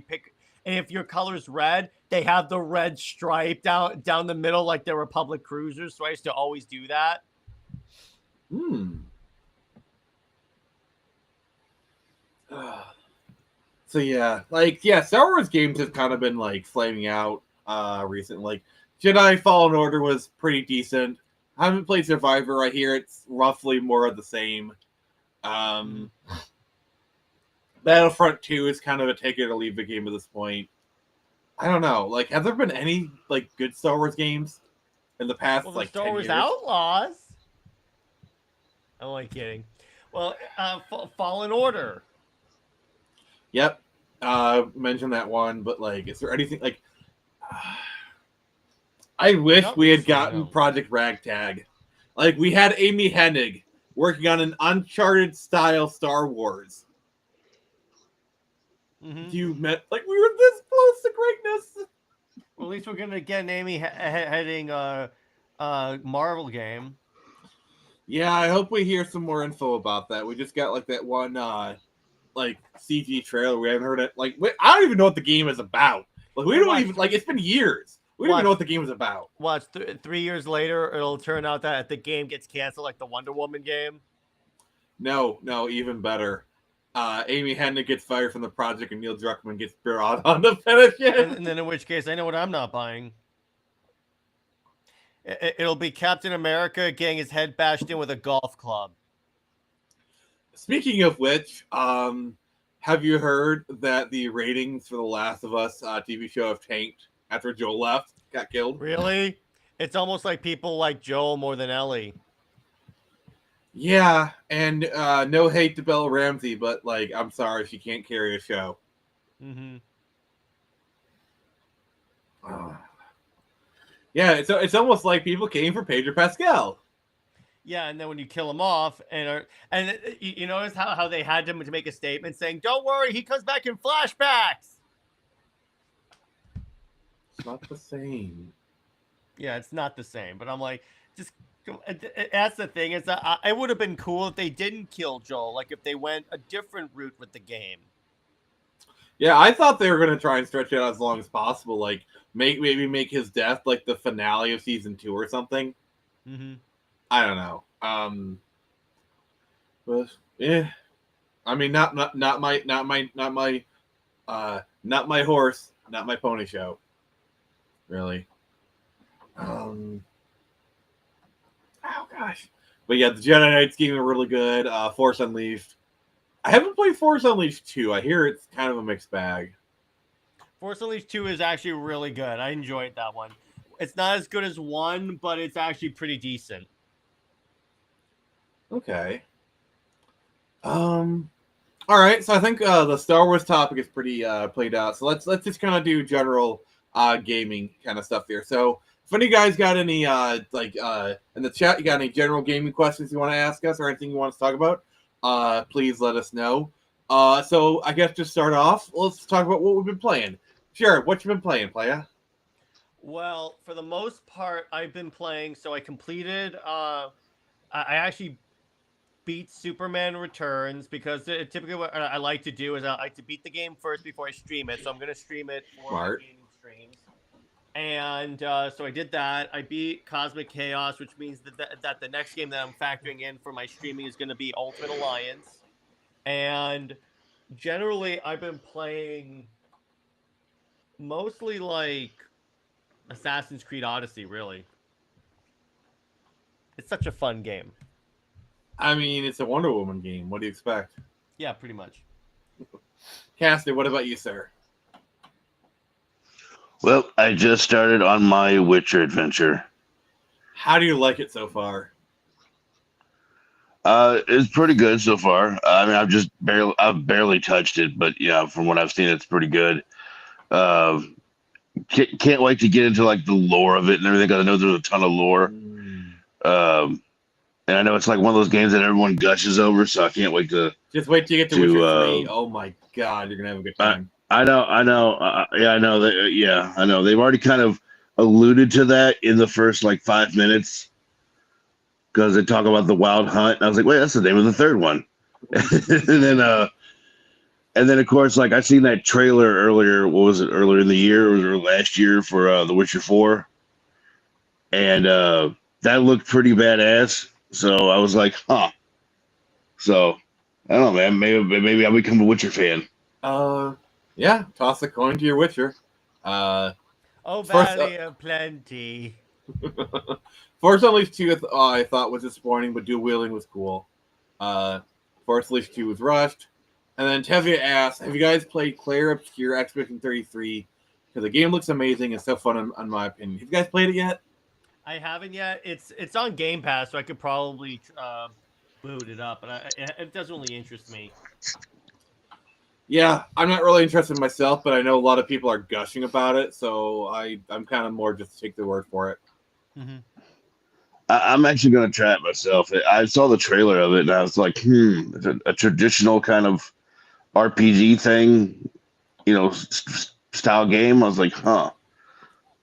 if your color's red, they have the red stripe down the middle like the Republic cruisers. So I used to always do that. So yeah, Star Wars games have kind of been like flaming out recently. Like Jedi Fallen Order was pretty decent. I haven't played Survivor. I hear it's roughly more of the same. Battlefront 2 is kind of a take it or leave it game at this point. I don't know. Like, have there been any like good Star Wars games in the past Well, like Star 10 Wars years? Outlaws. I'm only kidding. Well, Fallen Order. Yep. Mentioned that one, but like, is there anything like? I wish we had gotten Project Ragtag. Like, we had Amy Hennig working on an Uncharted style Star Wars. You met like we were this close to greatness. Well, at least we're gonna get an Amy heading Marvel game. Yeah, I hope we hear some more info about that. We just got like that one like CG trailer. We haven't heard it. Like, I don't even know what the game is about. Like, we don't even like. It's been years. We don't even know what the game is about. Watch 3 years later, it'll turn out that the game gets canceled, like the Wonder Woman game. No, even better. Amy Hennig gets fired from the project, and Neil Druckmann gets brought on to finish it. And then, in which case, I know what I'm not buying. It'll be Captain America getting his head bashed in with a golf club. Speaking of which, have you heard that the ratings for The Last of Us TV show have tanked after Joel left, got killed? Really? It's almost like people like Joel more than Ellie. Yeah, and no hate to Bella Ramsey, but like, I'm sorry, she can't carry a show. Yeah, it's almost like people came for Pedro Pascal. Yeah, and then when you kill him off, and you notice how they had to make a statement saying, "Don't worry, he comes back in flashbacks." It's not the same. Yeah, it's not the same. But I'm like, just that's the thing is that it would have been cool if they didn't kill Joel, like if they went a different route with the game. Yeah, I thought they were gonna try and stretch it out as long as possible, like maybe make his death like the finale of season 2 or something. I don't know. But yeah, I mean, not my horse, not my pony show. Really. Oh gosh. But yeah, the Jedi Knights game are really good. Force Unleashed. I haven't played Force Unleashed 2. I hear it's kind of a mixed bag. Force Unleashed 2 is actually really good. I enjoyed that one. It's not as good as 1, but it's actually pretty decent. Okay. All right. So I think the Star Wars topic is pretty played out. So let's just kind of do general gaming kind of stuff here. So if any guys got any in the chat, you got any general gaming questions you want to ask us or anything you want us to talk about, please let us know. So I guess to start off, let's talk about what we've been playing. Jared, what you been playing, playa? Well, for the most part, I've been playing. So I completed. I actually beat Superman Returns because typically what I like to do is I like to beat the game first before I stream it. So I'm gonna stream it for my gaming streams. And so I did that. I beat Cosmic Chaos, which means that the next game that I'm factoring in for my streaming is going to be Ultimate Alliance. And generally, I've been playing mostly like Assassin's Creed Odyssey, really. It's such a fun game. I mean, it's a Wonder Woman game. What do you expect? Yeah, pretty much. Cassie, what about you, sir? Well, I just started on my Witcher adventure. How do you like it so far? It's pretty good so far. I mean, I've barely touched it, but yeah, from what I've seen, it's pretty good. Can't wait to get into like the lore of it and everything. 'Cause I know there's a ton of lore. And I know it's like one of those games that everyone gushes over, so I can't wait to. Just wait till you get to Witcher 3. Oh my god, you're gonna have a good time. I know. Yeah, I know. I know. They've already kind of alluded to that in the first like 5 minutes because they talk about the Wild Hunt. And I was like, wait, that's the name of the third one. and then of course, like I seen that trailer earlier. What was it? Earlier in the year or last year for The Witcher 4, and that looked pretty badass. So I was like, huh. So I don't know, man. Maybe I'll become a Witcher fan. Yeah, toss a coin to your Witcher. Oh, Valley of Plenty. Force Unleashed 2 I thought was disappointing, but dual wielding was cool. Force Unleashed 2 was rushed. And then Tevia asked, have you guys played Claire Obscure Expedition 33? Because the game looks amazing and so fun, in my opinion. Have you guys played it yet? I haven't yet. It's on Game Pass, so I could probably boot it up, but it doesn't really interest me. Yeah, I'm not really interested myself, but I know a lot of people are gushing about it, so I'm kind of more just take their word for it. Mm-hmm. I'm actually going to try it myself. I saw the trailer of it, and I was like, it's a traditional kind of RPG thing, style game. I was like, huh.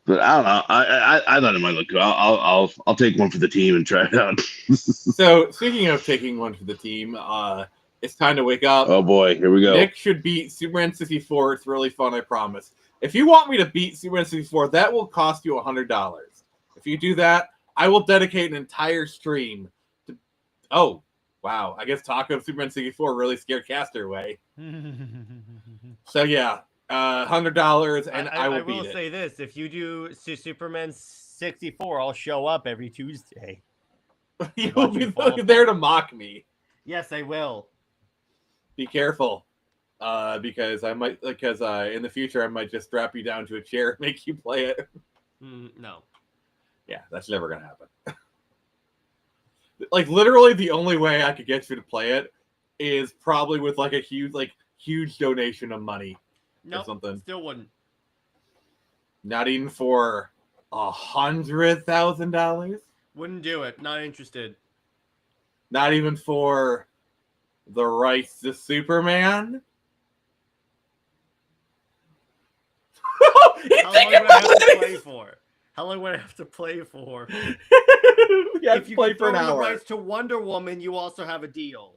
But I don't know. I thought it might look good. I'll take one for the team and try it out. So speaking of taking one for the team, it's time to wake up. Oh boy, here we go. Nick should beat Superman 64. It's really fun, I promise. If you want me to beat Superman 64, that will cost you $100. If you do that, I will dedicate an entire stream to. Oh, wow! I guess talk of Superman 64 really scared Caster away. So yeah. $100, and I will beat it. I will say this: if you do Superman 64, I'll show up every Tuesday. You will be there to mock me. Yes, I will. Be careful, because in the future I might just strap you down to a chair and make you play it. No. Yeah, that's never gonna happen. Like literally, the only way I could get you to play it is probably with like a huge donation of money. Nope, or something. Still wouldn't. Not even for $100,000. Wouldn't do it. Not interested. Not even for the rights to Superman. How long would I have to play for? How long would I have to play for? If you play can for an throw in the hour. rights to Wonder Woman, you also have a deal.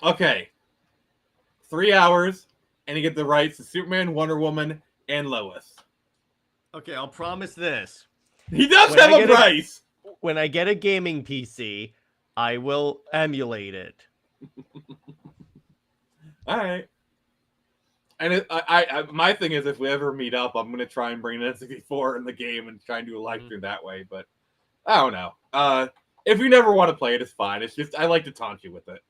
Okay. 3 hours, and you get the rights to Superman, Wonder Woman, and Lois. Okay, I'll promise this. He does have a price. When I get a gaming PC, I will emulate it. All right. And my thing is, if we ever meet up, I'm going to try and bring N64 in the game and try and do a live stream that way. But I don't know. If you never want to play it, it's fine. It's just I like to taunt you with it.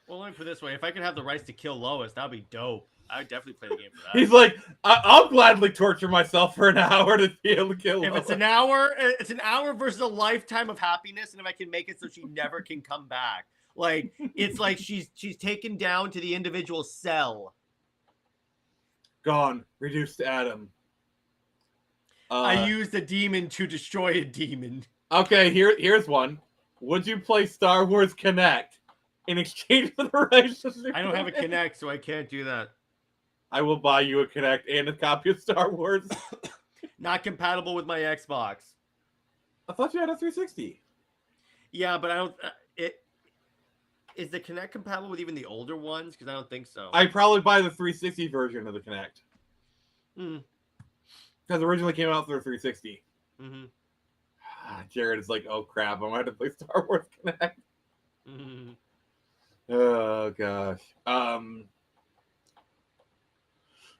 Well, let me put it this way: if I could have the rights to kill Lois, that'd be dope. I would definitely play the game for that. He's like, I'll gladly torture myself for an hour to be able to kill Lois. If it's an hour versus a lifetime of happiness, and if I can make it so she never can come back. Like it's like she's taken down to the individual cell. Gone. Reduced to atom. I used a demon to destroy a demon. Okay, here's one. Would you play Star Wars Connect in exchange for the rights to Superman? I don't have a Kinect, so I can't do that. I will buy you a Connect and a copy of Star Wars. Not compatible with my Xbox. I thought you had a 360. Yeah, but I don't. Is the Kinect compatible with even the older ones? Because I don't think so. I'd probably buy the 360 version of the Connect. Hmm. Because originally came out for the 360. Mm-hmm. Jared is like, oh crap, I'm going to play Star Wars Connect. Mm-hmm. Oh gosh.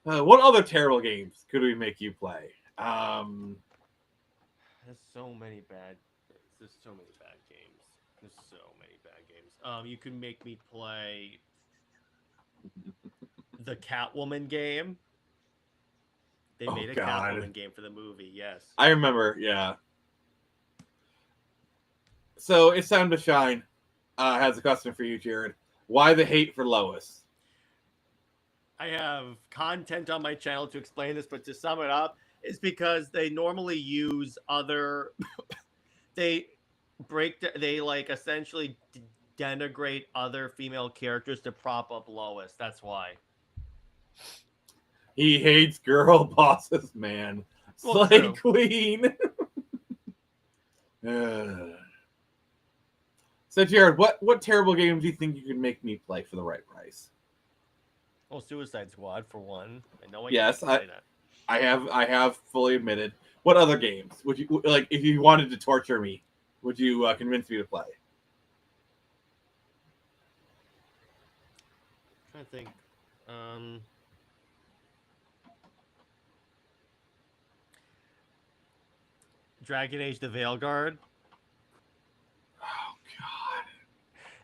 What other terrible games could we make you play? There's so many bad. There's so many bad games. There's so many bad games. You can make me play the Catwoman game. They Oh, made a God. Catwoman game for the movie. Yes. I remember, yeah. So it's time to shine. Has a question for you, Jared. Why the hate for Lois? I have content on my channel to explain this, but to sum it up, it's because they normally use other. They like essentially denigrate other female characters to prop up Lois. That's why. He hates girl bosses, man. Well, Slay true. Queen. So, Jared, what terrible game do you think you could make me play for the right price? Well, Suicide Squad for one. I know I Yes, can't say that. I have fully admitted. What other games would you like if you wanted to torture me? Would you convince me to play? I'm trying to think. Dragon Age: The Veilguard. Oh God!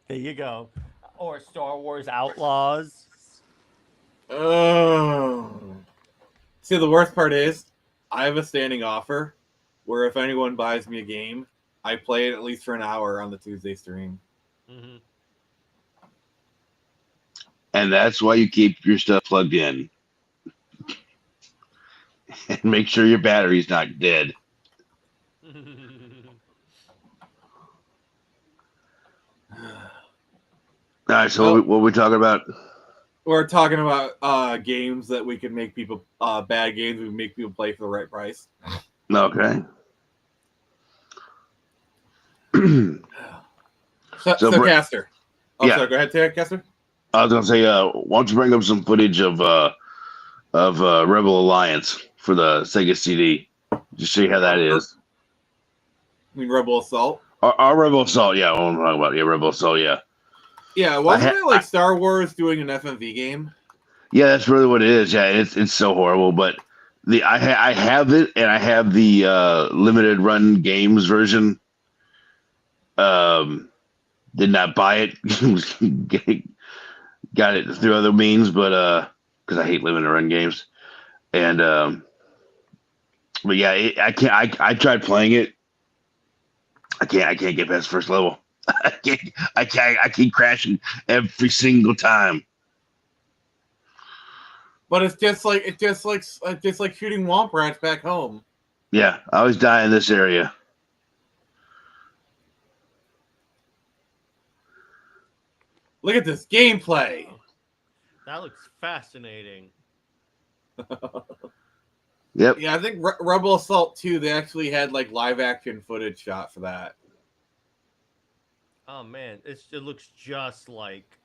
There you go. Or Star Wars Outlaws. Oh. See, the worst part is, I have a standing offer where if anyone buys me a game, I play it at least for an hour on the Tuesday stream. Mm-hmm. And that's why you keep your stuff plugged in. And make sure your battery's not dead. All right, so Well- what we talking about? We're talking about games that we can make people bad games we can make people play for the right price. Okay. So So, Br- Caster. Oh, Yeah. sorry, go ahead, Caster. I was gonna say, why don't you bring up some footage of Rebel Alliance for the Sega CD? Just see how that is. I mean, Rebel Assault. Our Rebel Assault, yeah, what I'm talking about. Yeah, Rebel Assault, yeah. Yeah, wasn't it like Star Wars doing an FMV game? Yeah, that's really what it is. Yeah, it's so horrible. But I have it, and I have the limited run games version. Did not buy it. Got it through other means, but because I hate limited run games, and but yeah, I can't. I tried playing it. I can't get past first level. I keep crashing every single time. But it's just like shooting womp rats back home. Yeah, I always die in this area. Look at this gameplay. That looks fascinating. Yep. Yeah, I think Rebel Assault 2, they actually had like live action footage shot for that. Oh man, it looks just like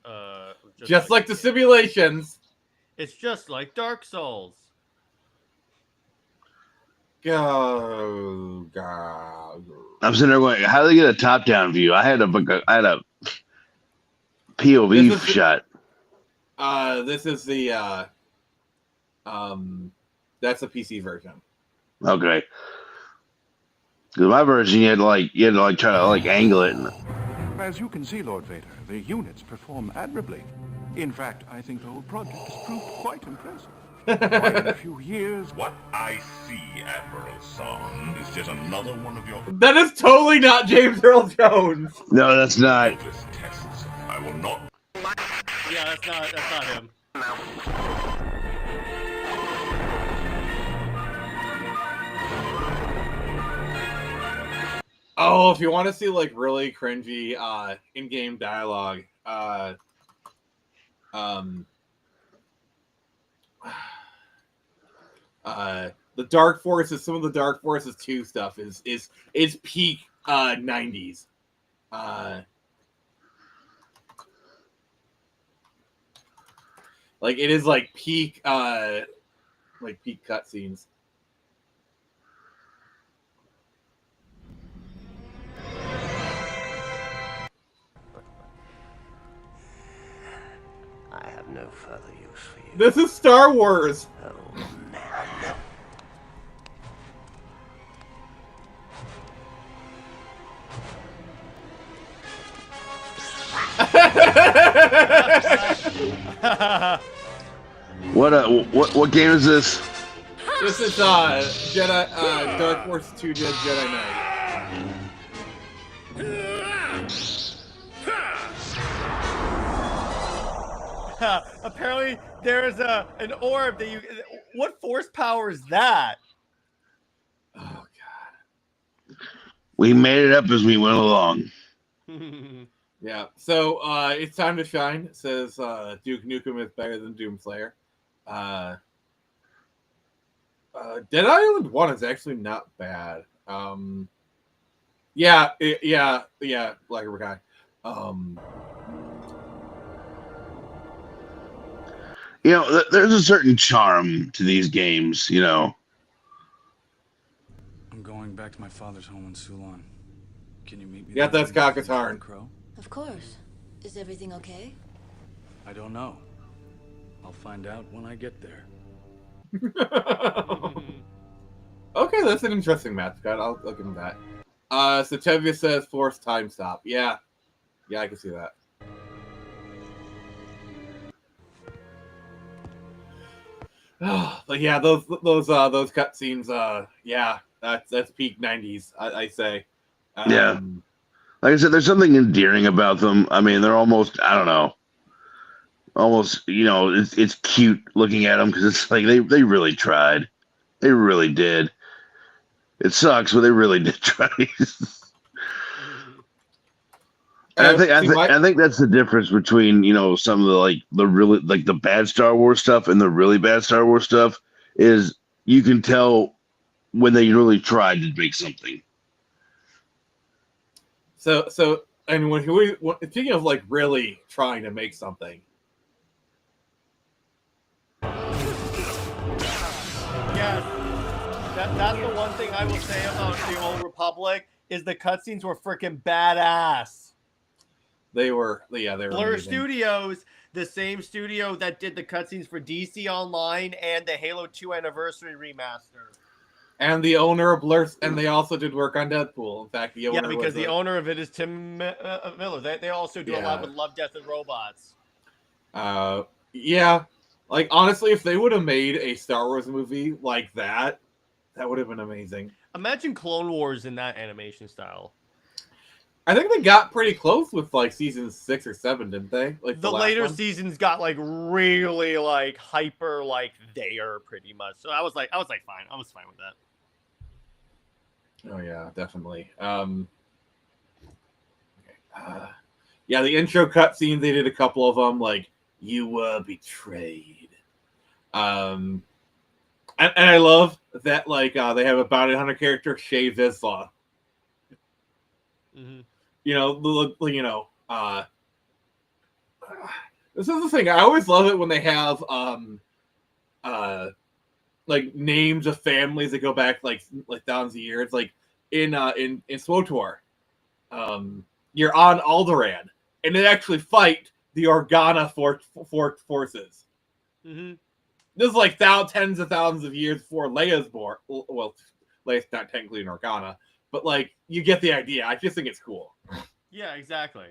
Just like the simulations. It's just like Dark Souls. Go. I'm sitting there going, how do they get a top-down view? I had a POV This is the- shot. This is the that's the PC version. Okay. Because my version, you had to try to angle it. As you can see, Lord Vader, the units perform admirably. In fact, I think the whole project has proved quite impressive. Why, in a few years, What I see, Admiral Son, is just another one of your That is totally not James Earl Jones. No, that's not. endless tests. I will not Yeah, that's not him. Oh, if you want to see like really cringy in-game dialogue, the Dark Forces, some of the Dark Forces 2 stuff is peak 90s. Like it is like peak cutscenes. I have no further use for you. This is Star Wars. Oh, man. What game is this? This is Jedi Dark Forces 2 Jedi Knight. Apparently, there's an orb that you. What force power is that? Oh god. We made it up as we went along. Yeah. So it's time to shine. Says Duke Nukem is better than Doomslayer. Dead Island 1 is actually not bad. Yeah, Black River Guy. You know, there's a certain charm to these games, you know. I'm going back to my father's home in Sulan. Can you meet me? Yeah, there that's when you Kakatarn. Crow? Of course. Is everything okay? I don't know. I'll find out when I get there. Okay, that's an interesting map, Scott. I'll give him that. So Tevye says force time stop. Yeah, I can see that. But yeah, those cutscenes. Yeah, that's peak 90s. I say. Yeah. Like I said, there's something endearing about them. I mean, they're almost, I don't know, almost, you know, it's cute looking at them because it's like they really tried. They really did. It sucks, but they really did try. And I think that's the difference between, you know, some of the really like the bad Star Wars stuff and the really bad Star Wars stuff is you can tell when they really tried to make something. So and when speaking of like really trying to make something. Yes, that's the one thing I will say about the Old Republic is the cutscenes were freaking badass. They were Blur amazing. Studios, the same studio that did the cutscenes for DC Online and the Halo 2 Anniversary remaster. And the owner of Blur, and they also did work on Deadpool. In fact, the owner because the owner of it is Tim Miller. They also do a lot with Love, Death, and Robots. Yeah. Like, honestly, if they would have made a Star Wars movie like that, that would have been amazing. Imagine Clone Wars in that animation style. I think they got pretty close with like season 6 or 7, didn't they? Like the later seasons got like really like hyper like there pretty much. So I was fine. I was fine with that. Oh yeah, definitely. Okay. Yeah, the intro cutscenes, they did a couple of them. Like, you were betrayed. And I love that. Like, they have a bounty hunter character, Shay Vizsla. Mm-hmm. You know, this is the thing. I always love it when they have like names of families that go back like thousands of years. Like in SWTOR, you're on Alderaan, and they actually fight the Organa forces. Mm-hmm. This is like tens of thousands of years before Leia's born. Well, Leia's not technically an Organa, but like you get the idea. I just think it's cool. Yeah, exactly.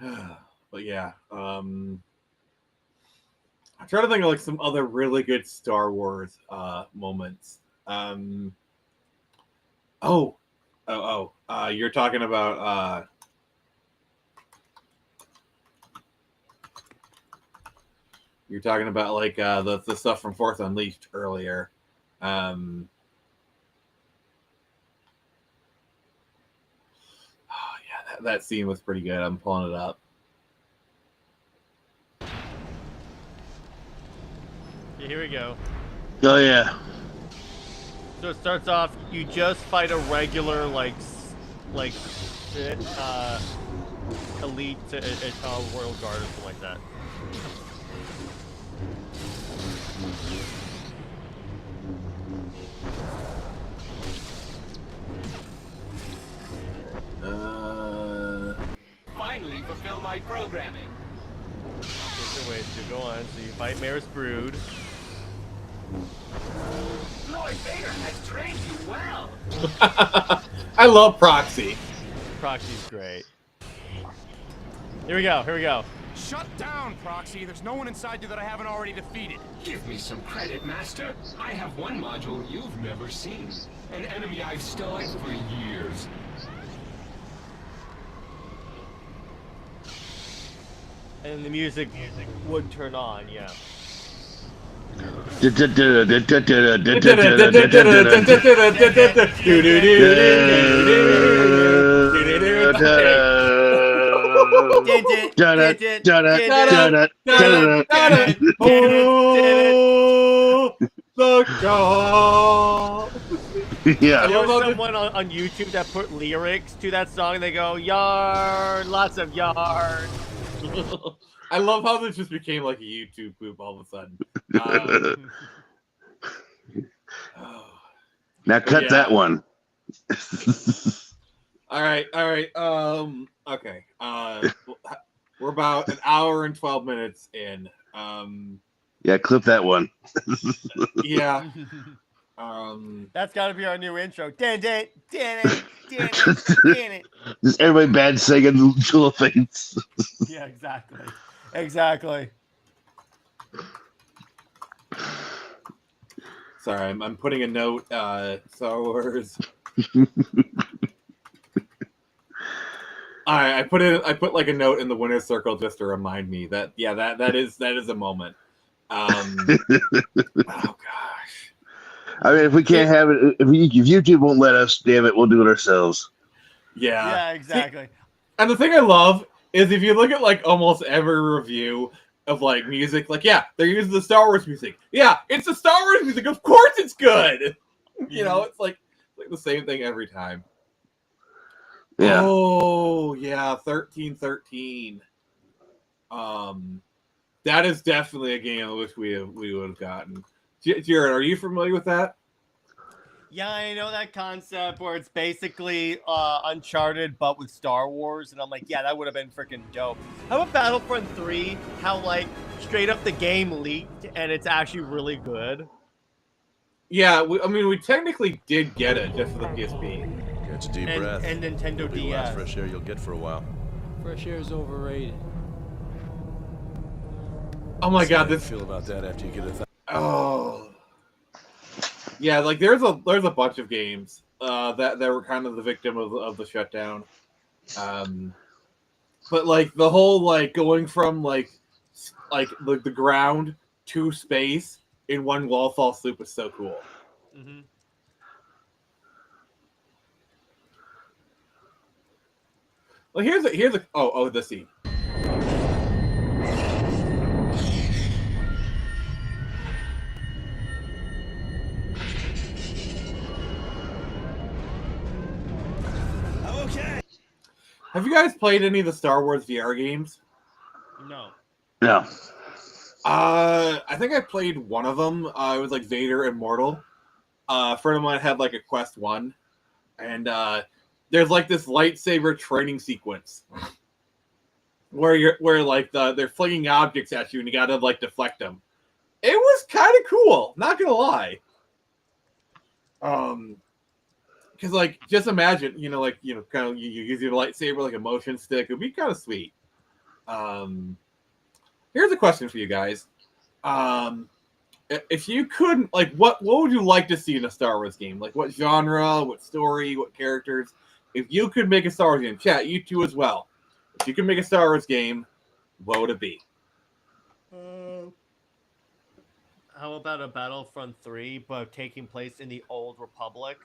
But yeah, I'm trying to think of like some other really good Star Wars moments. You're talking about like the stuff from Force Unleashed earlier. that scene was pretty good. I'm pulling it up. Yeah, here we go. Oh yeah. So it starts off. You just fight a regular like elite royal guard or something like that. Finally fulfill my programming. There's a way to go on. So you fight Maris Brood. Lord Vader has trained you well. I love Proxy. Proxy's great. Here we go. Here we go. Shut down, Proxy. There's no one inside you that I haven't already defeated. Give me some credit, Master. I have one module you've never seen. An enemy I've studied for years. And the music would turn on, yeah. Yeah. There was someone on YouTube that put lyrics to that song. And they go, yard, lots of yard. I love how this just became like a YouTube poop all of a sudden. Now cut that one. All right. Okay. We're about an hour and 12 minutes in. Yeah, clip that one. Yeah. That's got to be our new intro. Dan it. Just everybody bad singing Jewel Fates. Yeah, exactly. Sorry, I'm putting a note. Star Wars. I put like a note in the winner's circle just to remind me that that is a moment. Oh gosh. I mean, if we can't have it, if YouTube won't let us, damn it, we'll do it ourselves. Yeah, exactly. And the thing I love is if you look at like almost every review of like music, like they're using the Star Wars music. Yeah, it's the Star Wars music. Of course, it's good. You know, it's like the same thing every time. Yeah. Oh yeah, 1313. That is definitely a game I wish we would have gotten. Jared, are you familiar with that? Yeah, I know that concept where it's basically Uncharted but with Star Wars, and I'm like, yeah, that would have been freaking dope. How about Battlefront 3? How like straight up the game leaked and it's actually really good. Yeah, we technically did get it just for the PSP. Catch a deep breath. And Nintendo It'll be the last DS. fresh air you'll get for a while. Fresh air is overrated. Oh my So god, how do you this feel about that after you get a yeah, like there's a bunch of games that were kind of the victim of the shutdown. But like the whole like going from like the ground to space in one wall fall swoop is so cool. Mm-hmm. Well, here's a the scene. Okay. Have you guys played any of the Star Wars VR games? No. No. I think I played one of them. It was like Vader Immortal. A friend of mine had like a Quest 1, and there's like this lightsaber training sequence where they're flinging objects at you and you gotta like deflect them. It was kind of cool, not gonna lie. Because like just imagine, kind of you use your lightsaber like a motion stick. It would be kind of sweet. Here's a question for you guys. If you couldn't, like, what would you like to see in a Star Wars game? Like, what genre, what story, what characters? If you could make a Star Wars game, chat, you two as well. If you could make a Star Wars game, what would it be? How about a Battlefront 3, but taking place in the Old Republic?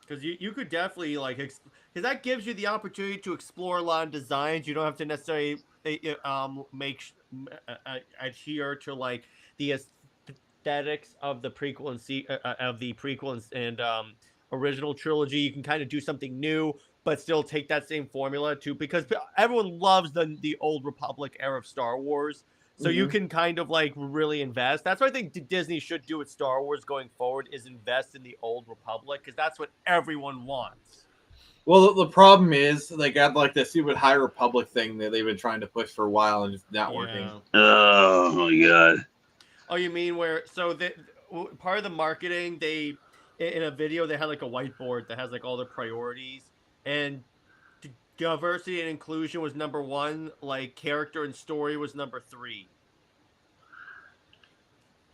Because you could definitely like because that gives you the opportunity to explore a lot of designs. You don't have to necessarily adhere to like the aesthetics of the prequel and original trilogy. You can kind of do something new, but still take that same formula too, because everyone loves the old Republic era of Star Wars. So you can kind of like really invest. That's what I think Disney should do with Star Wars going forward, is invest in the old Republic, because that's what everyone wants. Well, the problem is they got like the stupid High Republic thing that they've been trying to push for a while and it's not working. Oh my god. Oh, you mean where? So part of the marketing, they in a video they had like a whiteboard that has like all the priorities, and diversity and inclusion was number 1. Like character and story was number 3.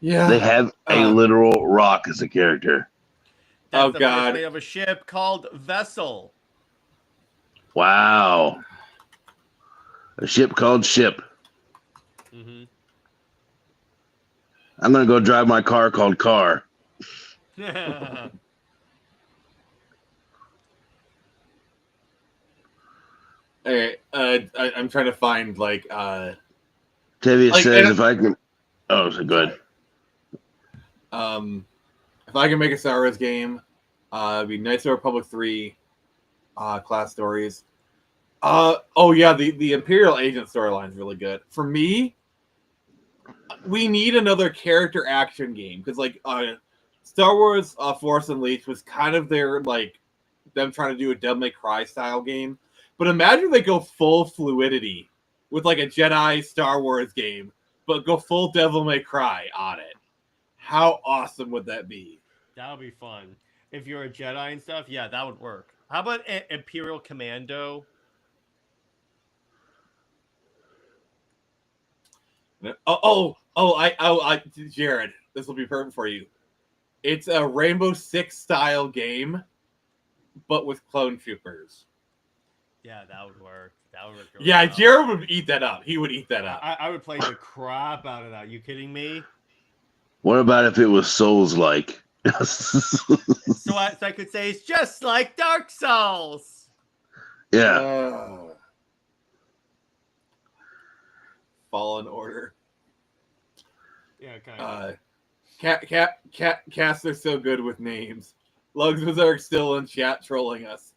Yeah, they have a literal rock as a character. That's God! Made of a ship called Vessel. Wow, a ship called Ship. Mm-hmm. I'm gonna go drive my car called Car. Okay, I'm trying to find like Tevye says if I can. Oh, so good. If I can make a Star Wars game, it'd be Knights of the Republic 3 class stories. Oh yeah, the Imperial Agent storyline is really good. For me, we need another character action game because like Star Wars Force Unleashed was kind of their like them trying to do a Devil May Cry style game. But imagine they go full fluidity with like a Jedi Star Wars game, but go full Devil May Cry on it. How awesome would that be? That would be fun. If you're a Jedi and stuff, yeah, that would work. How about Imperial Commando? Jared, this will be perfect for you. It's a Rainbow Six style game, but with clone troopers. Yeah, that would work. That would work. Really well. Jared would eat that up. He would eat that up. I would play the crap out of that. You kidding me? What about if it was Souls-like? So I could say it's just like Dark Souls. Yeah. Fallen Order. Yeah, kind of. Cats are so good with names. Lugs Berserk still in chat trolling us.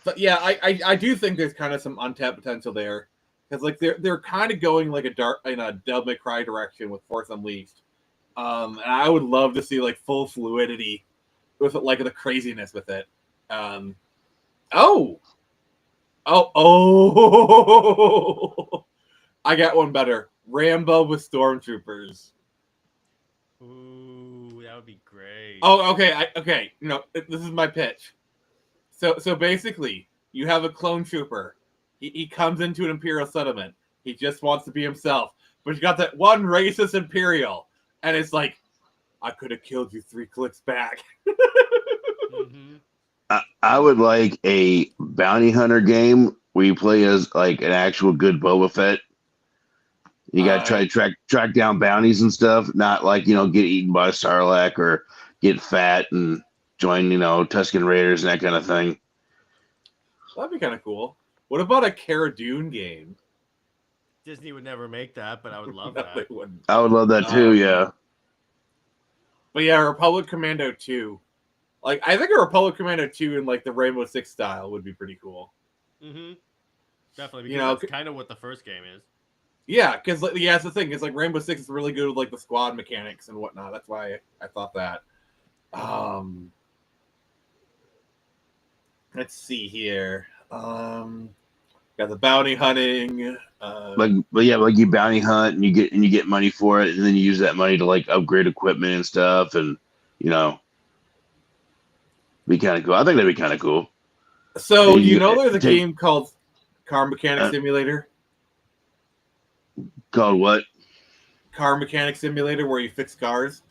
But yeah, I do think there's kind of some untapped potential there, because like they're kind of going like a Devil May Cry direction with Force Unleashed, and I would love to see like full fluidity with like the craziness with it. Oh, I got one better. Rambo with stormtroopers. Ooh, that would be great. Oh, okay, okay. No, this is my pitch. So basically, you have a clone trooper. He comes into an Imperial settlement. He just wants to be himself. But you got that one racist Imperial. And it's like, I could have killed you 3 clicks back. Mm-hmm. I would like a bounty hunter game where you play as like an actual good Boba Fett. You got to try to track down bounties and stuff. Not like, get eaten by a Sarlacc or get fat and join, Tusken Raiders and that kind of thing. That'd be kind of cool. What about a Cara Dune game? Disney would never make that, but I would love No, that. they wouldn't. I would love that too, yeah. But yeah, Republic Commando 2. Like, I think a Republic Commando 2 in like the Rainbow Six style would be pretty cool. Mm-hmm. Definitely, because that's kind of what the first game is. Yeah, because that's the thing. It's like Rainbow Six is really good with like the squad mechanics and whatnot. That's why I thought that. Let's see here. Got the bounty hunting. Like you bounty hunt and you get money for it, and then you use that money to like upgrade equipment and stuff, and be kind of cool. I think that'd be kind of cool. So there's a game called Car Mechanic Simulator. Called what? Car Mechanic Simulator, where you fix cars.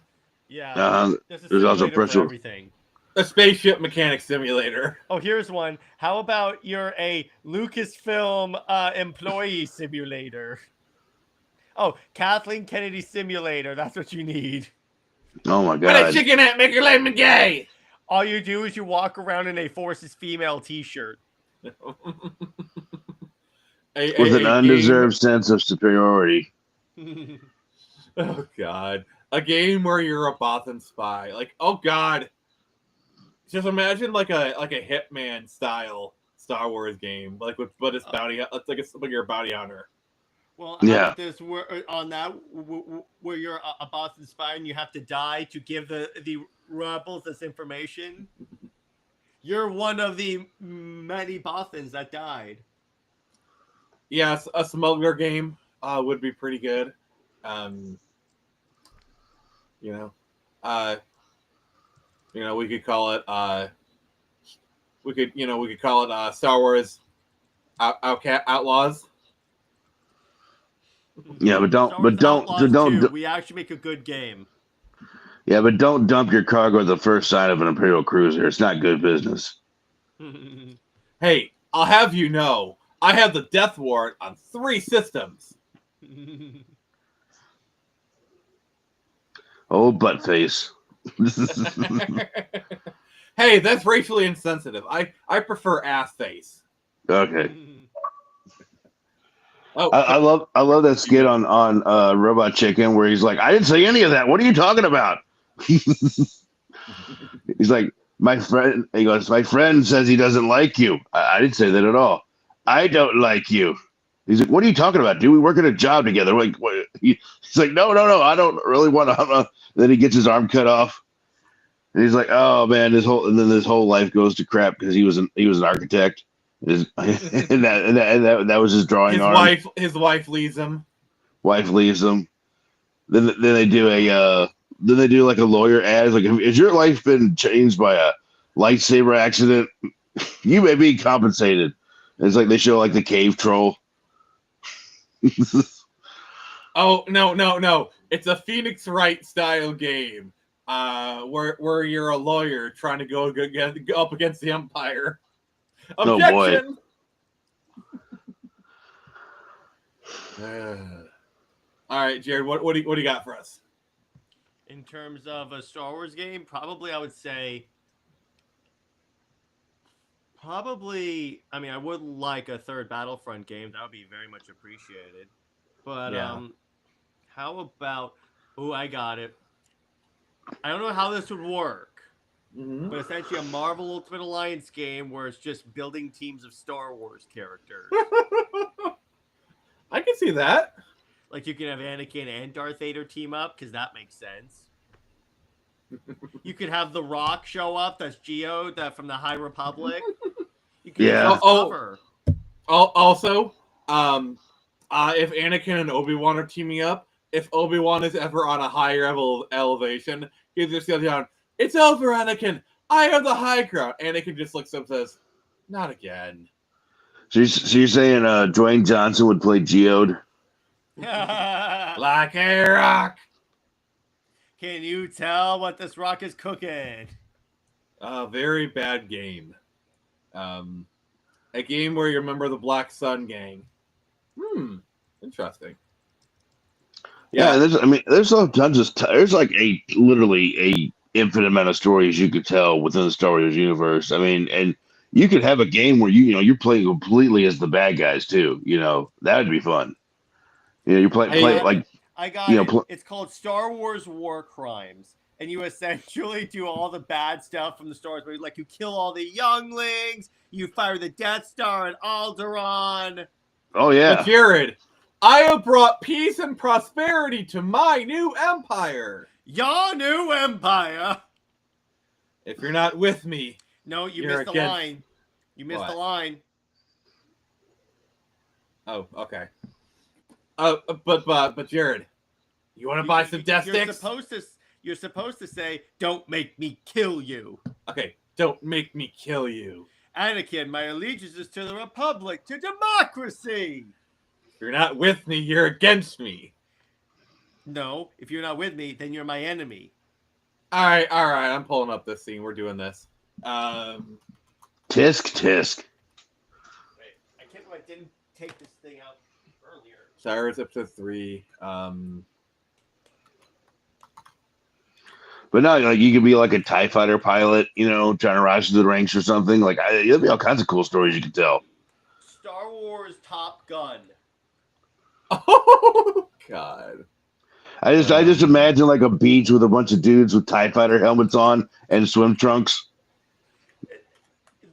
Yeah. There's also everything. A spaceship mechanic simulator. Oh, here's one. How about you're a Lucasfilm employee simulator? Oh, Kathleen Kennedy simulator. That's what you need. Oh my god! What a chicken at Mickey McGay. All you do is you walk around in a Forces female T-shirt. With an undeserved sense of superiority. Oh God, a game where you're a Bothan spy. Like, oh God, just imagine like a Hitman style Star Wars game, like but it's bounty. It's like you're a bounty hunter. Well, how about this? Where you're a Boston spy and you have to die to give the rebels this information. You're one of the many Bothans that died. Yes, a smuggler game would be pretty good. We could call it. We could call it Star Wars Outlaws. Yeah, but don't. We actually make a good game. Yeah, but don't dump your cargo at the first sign of an Imperial cruiser. It's not good business. Hey, I'll have you know, I have the death warrant on 3 systems. Oh, butt face. Hey, that's racially insensitive. I prefer ass face. Okay. Oh, I love that skit on Robot Chicken where he's like, I didn't say any of that. What are you talking about? He's like, my friend. He goes, my friend says he doesn't like you. I didn't say that at all. I don't like you. He's like, what are you talking about, dude? We work at a job together. Like, what? He's like, no. I don't really want to. Then he gets his arm cut off, and he's like, oh man, his whole life goes to crap because he was an architect. And that was his drawing arm. His wife leaves him. Wife leaves him. Then they do like a lawyer ad. Like, has your life been changed by a lightsaber accident? You may be compensated. And it's like they show like the cave troll. Oh no! It's a Phoenix Wright style game, where you're a lawyer trying to go up against the Empire. Objection! Oh boy. All right, Jared, what do you got for us? In terms of a Star Wars game, probably I would say. I mean, I would like a third Battlefront game. That would be very much appreciated. But Yeah. How about? Oh, I got it. I don't know how this would work, but essentially a Marvel Ultimate Alliance game where it's just building teams of Star Wars characters. I can see that. Like you can have Anakin and Darth Vader team up because that makes sense. You could have The Rock show up. That's Geo, that from the High Republic. You could Also, if Anakin and Obi-Wan are teaming up, if Obi-Wan is ever on a higher elevation, he just yells down, "It's over, Anakin! I have the high ground!" Anakin just looks up and says, "Not again." So you're saying Dwayne Johnson would play Geode? Like a rock. Can you tell what this rock is cooking? A very bad game. A game where you remember the Black Sun gang. Interesting. Yeah, there's tons of there's like literally a infinite amount of stories you could tell within the Star Wars universe. I mean, and you could have a game where you're playing completely as the bad guys too. That would be fun. You're playing like. I got it. It's called Star Wars War Crimes. And you essentially do all the bad stuff from the Star Wars movies. Like you kill all the younglings, you fire the Death Star at Alderaan. Oh, yeah. But Jared, I have brought peace and prosperity to my new empire. Your new empire? If you're not with me. No, you missed the line. You missed the line. Oh, okay. But Jared, you want to buy some death sticks? You're supposed to say, "Don't make me kill you." Okay, don't make me kill you. Anakin, my allegiance is to the Republic, to democracy. If you're not with me, you're against me. No, if you're not with me, then you're my enemy. All right. I'm pulling up this scene. We're doing this. Tisk. Wait, I can't believe I didn't take this thing out earlier. Star Wars Episode 3. But no, like you could be like a TIE fighter pilot, you know, trying to rise to the ranks or something. Like there'll be all kinds of cool stories you could tell. Star Wars Top Gun. Oh God. I just imagine like a beach with a bunch of dudes with TIE fighter helmets on and swim trunks.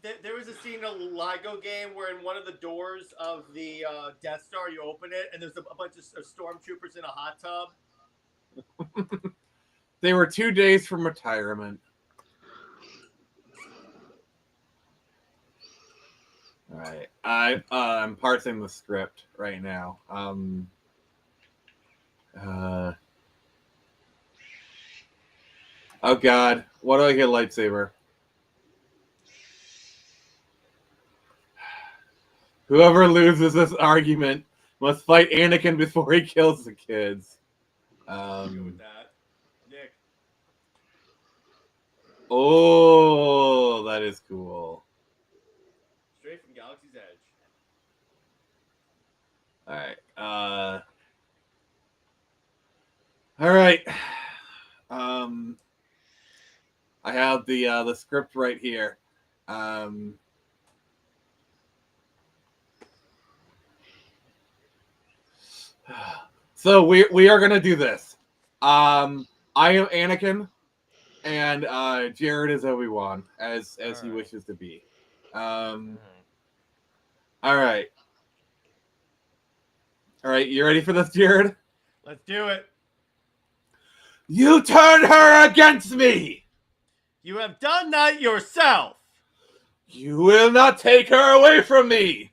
There was a scene in a LEGO game where in one of the doors of the Death Star, you open it, and there's a bunch of stormtroopers in a hot tub. They were 2 days from retirement. All right, I'm parsing the script right now. Oh God, what do I get? Lightsaber. Whoever loses this argument must fight Anakin before he kills the kids. Go with that, Nick. Oh, that is cool. Straight from Galaxy's Edge. All right. I have the script right here. So we are gonna do this. I am Anakin, and Jared is Obi-Wan, as he wishes to be. All right. You ready for this, Jared? Let's do it. You turn her against me. You have done that yourself. You will not take her away from me.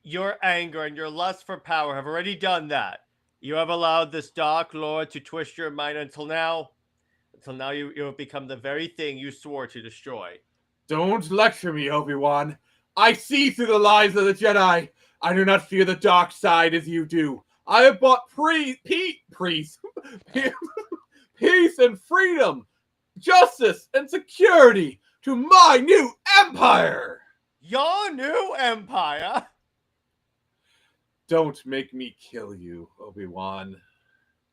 Your anger and your lust for power have already done that. You have allowed this Dark Lord to twist your mind until now you have become the very thing you swore to destroy. Don't lecture me, Obi-Wan. I see through the lies of the Jedi. I do not fear the dark side as you do. I have brought peace and freedom, justice and security to my new empire. Your new empire? Don't make me kill you, Obi-Wan.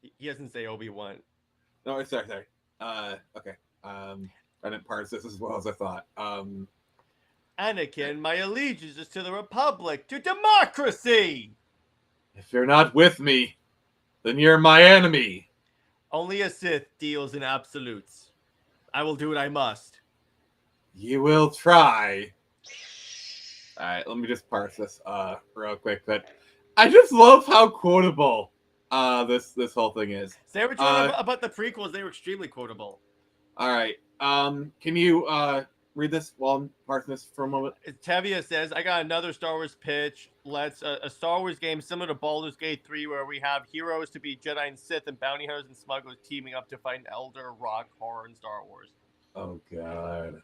He doesn't say Obi-Wan. No, sorry. Okay. I didn't parse this as well as I thought. Anakin, my allegiance is to the Republic, to democracy! If you're not with me, then you're my enemy. Only a Sith deals in absolutes. I will do what I must. You will try. Alright, let me just parse this real quick, but I just love how quotable this whole thing is. Say what you want about the prequels, they were extremely quotable. Alright. Can you read this while I'm parsing this for a moment? Tevia says, I got another Star Wars pitch. Let's a Star Wars game similar to Baldur's Gate 3 where we have heroes to be Jedi and Sith and bounty hunters and smugglers teaming up to fight an elder, rock, horror, and Star Wars. Oh God.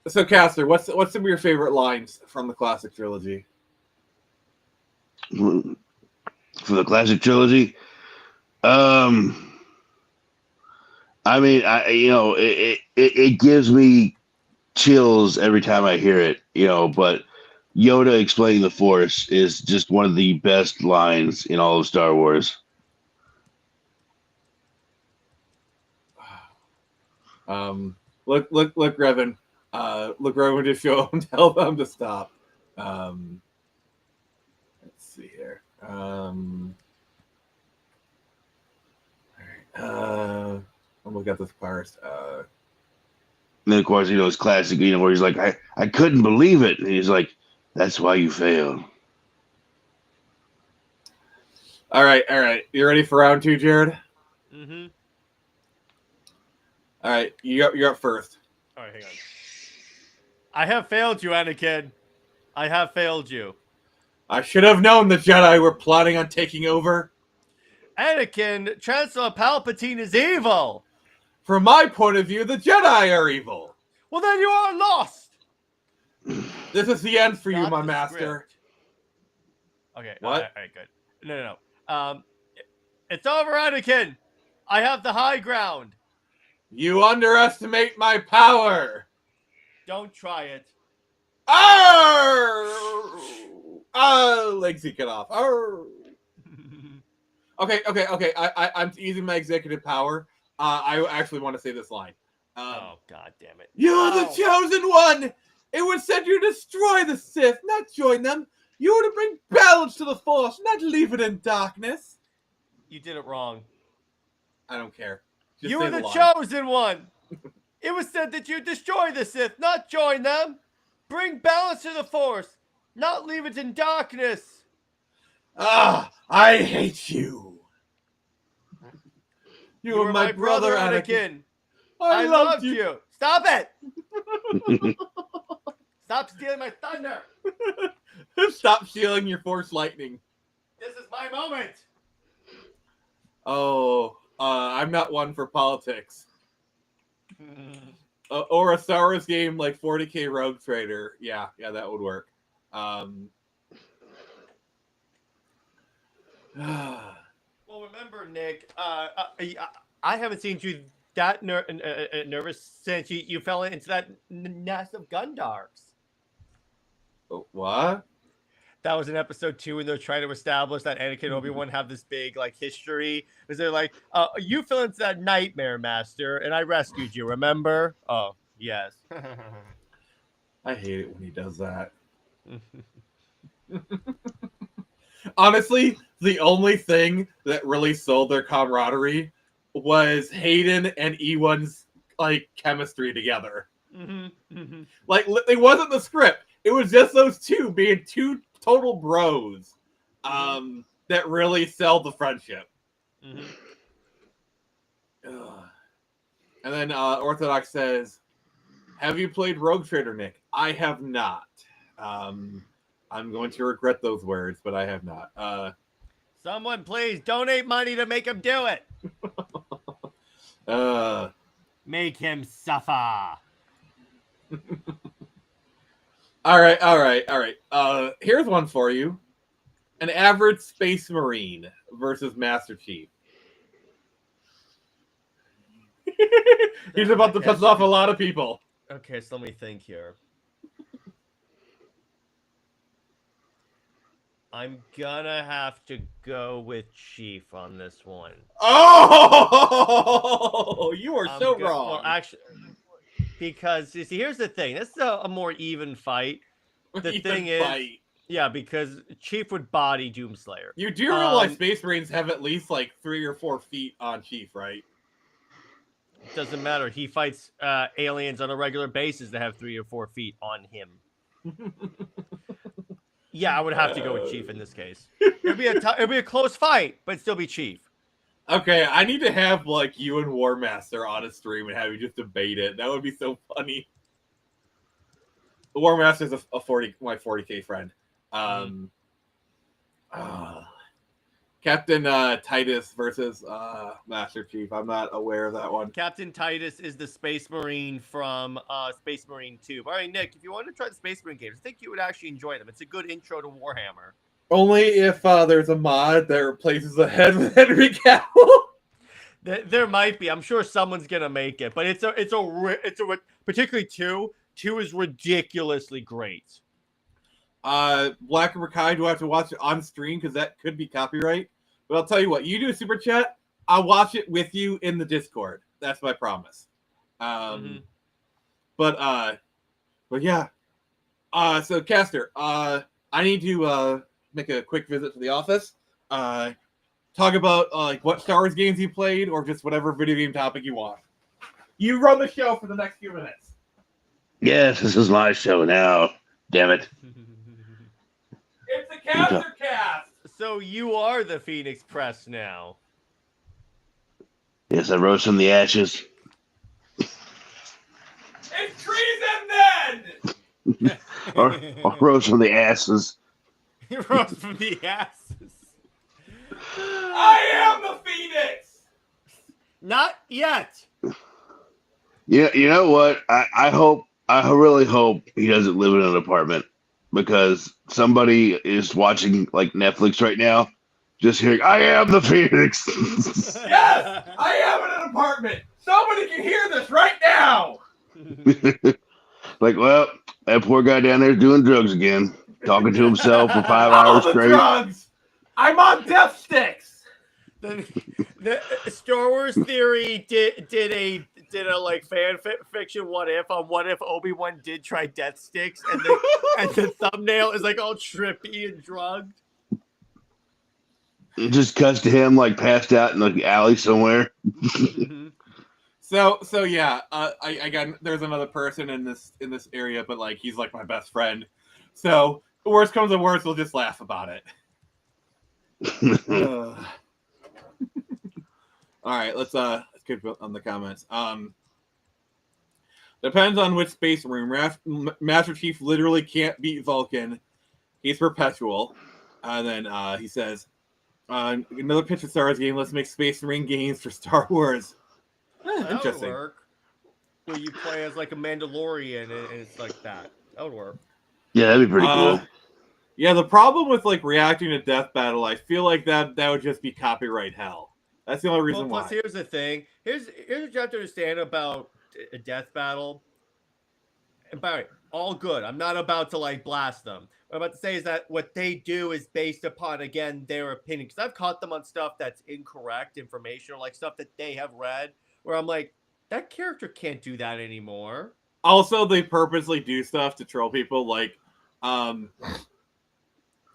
So Caster, what's some of your favorite lines from the classic trilogy? For the classic trilogy, I mean, it gives me chills every time I hear it, but Yoda explaining the Force is just one of the best lines in all of Star Wars. Look, Revan. Look, Revan, just show him, tell them to stop. Let's see here. I'm looking at this part. And then, of course, it's classic, where he's like, I couldn't believe it. And he's like, that's why you failed. All right. You ready for round 2, Jared? Mm-hmm. All right, you're up first. All right, hang on. I have failed you, Anakin. I have failed you. I should have known the Jedi were plotting on taking over. Anakin, Chancellor Palpatine is evil. From my point of view, the Jedi are evil. Well, then you are lost. This is the end for you, Not my the master. script. Okay. What? All right, good. No. It's over, Anakin. I have the high ground. You underestimate my power. Don't try it. Arr! Legs he cut off. Arr. Okay. I'm using my executive power. I actually want to say this line. Oh, God damn it. You're the chosen one! It was said you destroy the Sith, not join them. You were to bring balance to the Force, not leave it in darkness. You did it wrong. I don't care. Just You say were the line. chosen one. It was said that you destroy the Sith, not join them. Bring balance to the Force, not leave it in darkness. Ah, I hate you. You were my brother, Anakin. I loved you. Stop it. Stop stealing my thunder. Stop stealing your Force lightning. This is my moment. Oh, I'm not one for politics. Or a Star Wars game like 40K Rogue Trader. Yeah, that would work. Well, remember, Nick, I haven't seen you that nervous since you fell into that nest of Gundarks. What? That was in episode 2 when they're trying to establish that Anakin and Obi-Wan have this big history. Because they're like, you fell into that nightmare, Master, and I rescued you, remember? Oh, yes. I hate it when he does that. Honestly, the only thing that really sold their camaraderie was Hayden and Ewan's chemistry together. It wasn't the script. It was just those two being two total bros that really sell the friendship. And then Orthodox says, have you played Rogue Trader, Nick? I have not. I'm going to regret those words, but I have not. Someone please donate money to make him do it. Make him suffer. All right. Here's one for you. An average Space Marine versus Master Chief. He's about to piss off a lot of people. Okay, so let me think here. I'm gonna have to go with Chief on this one. Oh, you are so wrong. Well, actually, because you see, here's the thing. This is a more even fight. The thing is, yeah, because Chief would body Doomslayer. You do realize Space Marines have at least 3 or 4 feet on Chief, right? It doesn't matter. He fights aliens on a regular basis that have 3 or 4 feet on him. Yeah, I would have to go with Chief in this case. It'd be a close fight, but it'd still be Chief. Okay, I need to have you and War Master on a stream and have you just debate it. That would be so funny. War Master is my 40K friend. Captain Titus versus Master Chief. I'm not aware of that one. Captain Titus is the Space Marine from Space Marine 2. All right, Nick, if you want to try the Space Marine games, I think you would actually enjoy them. It's a good intro to Warhammer. Only if there's a mod that replaces the head with Henry Cavill. There might be. I'm sure someone's gonna make it, but it's a particularly 2. 2 is ridiculously great. Black Mackay, do I have to watch it on stream because that could be copyright? But I'll tell you what, you do a super chat, I'll watch it with you in the Discord. That's my promise. But yeah. So Caster, I need to make a quick visit to the office. Talk about what Star Wars games you played, or just whatever video game topic you want. You run the show for the next few minutes. Yes, this is my show now. Damn it. It's the Caster Cast. So you are the Phoenix Press now. Yes, I rose from the ashes. It's treason then. or rose from the asses. You rose from the asses. I am the Phoenix. Not yet. Yeah, you know what? I really hope he doesn't live in an apartment, because somebody is watching Netflix right now, just hearing, I am the Phoenix. Yes, I am in an apartment. Somebody can hear this right now. Well, that poor guy down there is doing drugs again. talking to himself for 5 All hours the straight. drugs. I'm on death sticks. The Star Wars Theory did a like fiction what if Obi-Wan did try death sticks and the thumbnail is like all trippy and drugged. It just cuts to him like passed out in the alley somewhere. So yeah, I got there's another person in this area, but like he's like my best friend. So the worst comes to worst, we'll just laugh about it. All right, let's get on the comments. Depends on which space marine. Master Chief literally can't beat Vulcan. He's perpetual. And then he says, another pitch of Star Wars game. Let's make Space Marine games for Star Wars. Interesting. Would work. Where you play as like a Mandalorian and it's like that. That would work. Yeah, that'd be pretty cool. Yeah, the problem with like reacting to Death Battle, I feel like that would just be copyright hell. That's the only reason why. Plus, here's the thing. Here's what you have to understand about a Death Battle. And by the way, all good. I'm not about to like blast them. What I'm about to say is that what they do is based upon, again, their opinion. Because I've caught them on stuff that's incorrect information or like stuff that they have read where I'm like, that character can't do that anymore. Also, they purposely do stuff to troll people. Like,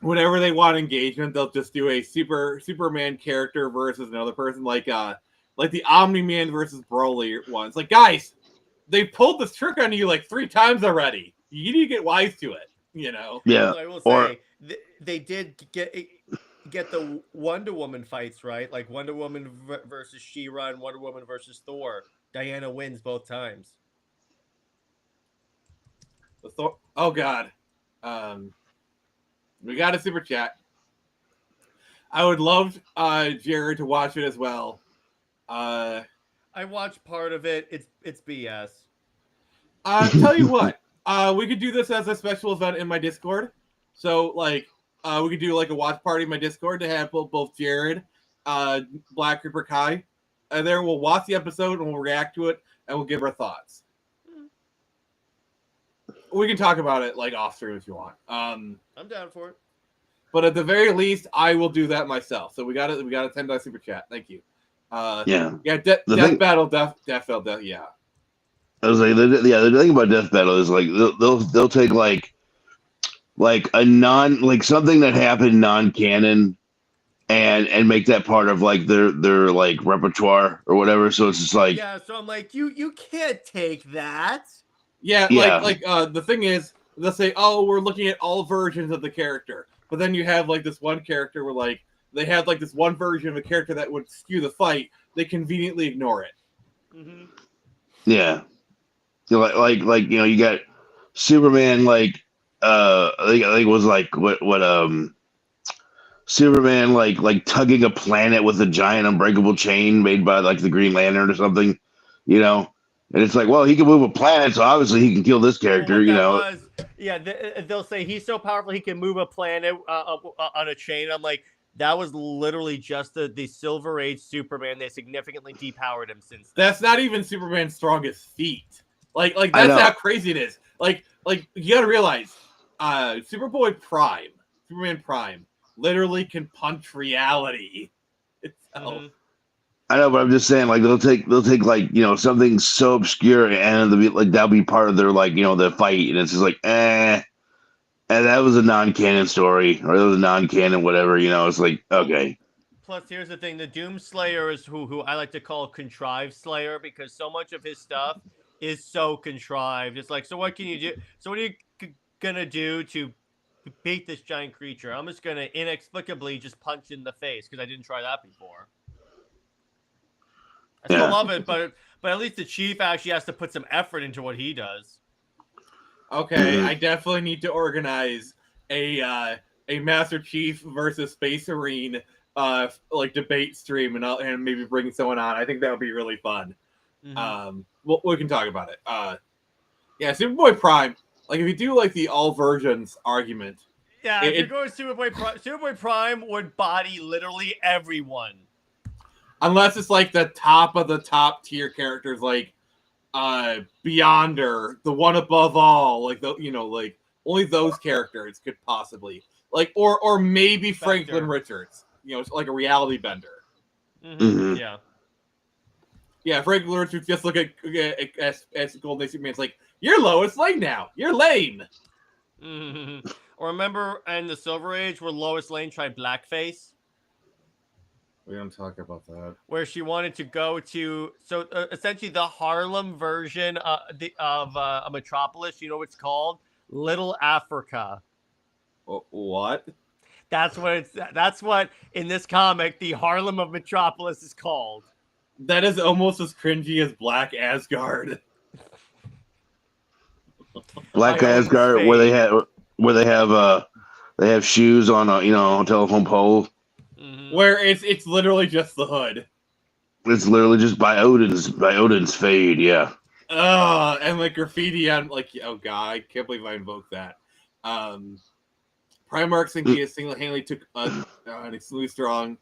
whenever they want engagement, they'll just do a Superman character versus another person, like the Omni-Man versus Broly ones. Like, guys, they pulled this trick on you like 3 times already. You need to get wise to it, you know? Yeah. I will say, they did get the Wonder Woman fights right, like Wonder Woman versus She-Ra and Wonder Woman versus Thor. Diana wins both times. Oh God, we got a super chat. I would love Jared to watch it as well. I watched part of it. It's BS. Tell you what, we could do this as a special event in my Discord. So like, we could do like a watch party in my Discord to have both Jared, Black Reaper Kai, and there we'll watch the episode and we'll react to it and we'll give our thoughts. We can talk about it like off stream if you want. I'm down for it. But at the very least, I will do that myself. So we got a $10 super chat. Thank you. Death Battle. Yeah. I was like, the thing about Death Battle is like they'll take like a something that happened non-canon and make that part of like their like repertoire or whatever. So it's just like, yeah. So I'm like, you can't take that. Yeah. Like the thing is, they'll say, oh, we're looking at all versions of the character, but then you have like this one character where like they have like this one version of a character that would skew the fight. They conveniently ignore it. Mm-hmm. Yeah. Like you know, you got Superman like I think it was like what Superman like tugging a planet with a giant unbreakable chain made by like the Green Lantern or something, you know. And it's like, well, he can move a planet, so obviously he can kill this character, you know. They'll say he's so powerful he can move a planet on a chain. I'm like, that was literally just the Silver Age Superman. They significantly depowered him since then. That's not even Superman's strongest feat. Like that's how crazy it is. Like you gotta realize, Superman Prime, literally can punch reality itself. Mm-hmm. I know, but I'm just saying, like they'll take like, you know, something so obscure and that'll be part of their like, you know, the fight, and it's just like, and that was a non-canon story, or it was a non-canon whatever, you know. It's like, okay. Plus, here's the thing: the Doom Slayer is who I like to call Contrived Slayer, because so much of his stuff is so contrived. It's like, so what can you do? So what are you gonna do to beat this giant creature? I'm just gonna inexplicably just punch in the face because I didn't try that before. I still love it, but at least the Chief actually has to put some effort into what he does. Okay, I definitely need to organize a Master Chief versus Space Marine like debate stream, and maybe bring someone on. I think that would be really fun. Mm-hmm. We can talk about it. Yeah, Superboy Prime. Like if you do like the all versions argument. Yeah, if you're going Superboy Prime would body literally everyone. Unless it's like the top of the top tier characters, like Beyonder, the one above all, like the only those characters could possibly or maybe Franklin Bender. Richards. It's like a reality bender. Mhm. Yeah. Yeah, Franklin Richards just look at Golden Age Superman. It's like, you're Lois Lane now. You're lame. Or remember in the Silver Age where Lois Lane tried blackface? We don't talk about that. Where she wanted to go to essentially the Harlem version of a Metropolis. You know what it's called? Little Africa. What? That's what in this comic the Harlem of Metropolis is called. That is almost as cringy as Black Asgard. Black Asgard, where they have shoes on a telephone pole. Where it's literally just the hood. It's literally just by Odin's fade, yeah. And like graffiti on oh god, I can't believe I invoked that. Primarchs and Kia single-handedly took an extremely strong.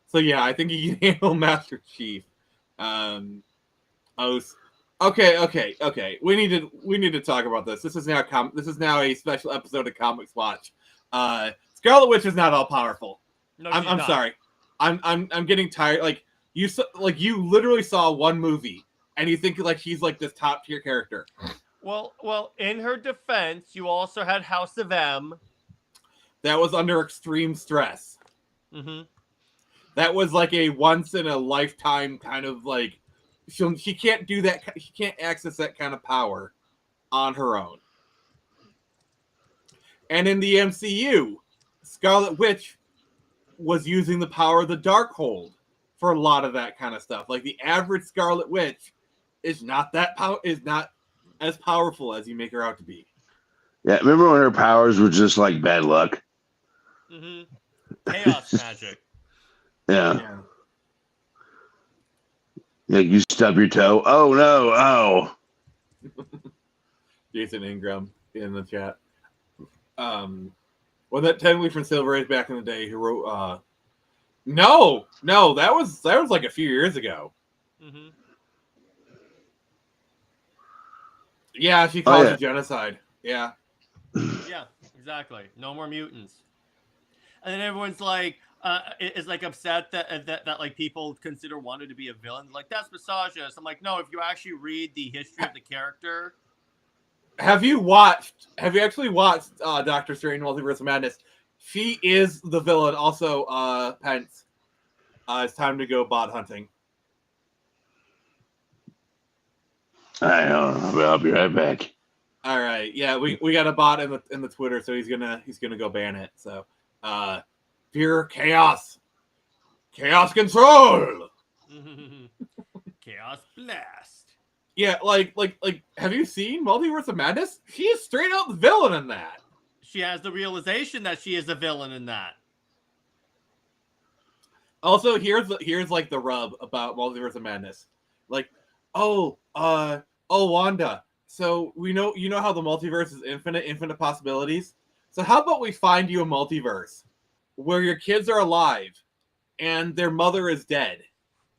So yeah, I think he can handle Master Chief. Okay. We need to talk about this. This is now a special episode of Comics Watch. Scarlet Witch is not all powerful. No, I'm sorry. I'm getting tired. You literally saw one movie and you think she's this top tier character. Well, in her defense, you also had House of M. That was under extreme stress. Mm-hmm. That was a once in a lifetime kind of she can't do that. She can't access that kind of power on her own. And in the MCU, Scarlet Witch was using the power of the Darkhold for a lot of that kind of stuff. The average Scarlet Witch is not as powerful as you make her out to be. Yeah, remember when her powers were just like bad luck? Mm-hmm. Chaos magic. Yeah. You stub your toe. Oh no! Oh. Jason Ingram in the chat. Well, that technically from Silver Age back in the day, who wrote? No, that was a few years ago. Mm-hmm. Yeah, she called it genocide. Yeah. Yeah, exactly. No more mutants. And then everyone's is upset that people consider Wanda to be a villain. That's misogynist. I'm no, if you actually read the history of the character. Have you actually watched Doctor Strange Multiverse of Madness? She is the villain. Also, Pence. It's time to go bot hunting. I'll be right back. All right. Yeah, we got a bot in the Twitter, so he's gonna go ban it. So pure chaos. Chaos control. Chaos blast. Yeah, have you seen Multiverse of Madness? She is straight up the villain in that. She has the realization that she is a villain in that. Also, here's the rub about Multiverse of Madness. Wanda. So you know how the multiverse is infinite possibilities. So how about we find you a multiverse where your kids are alive and their mother is dead,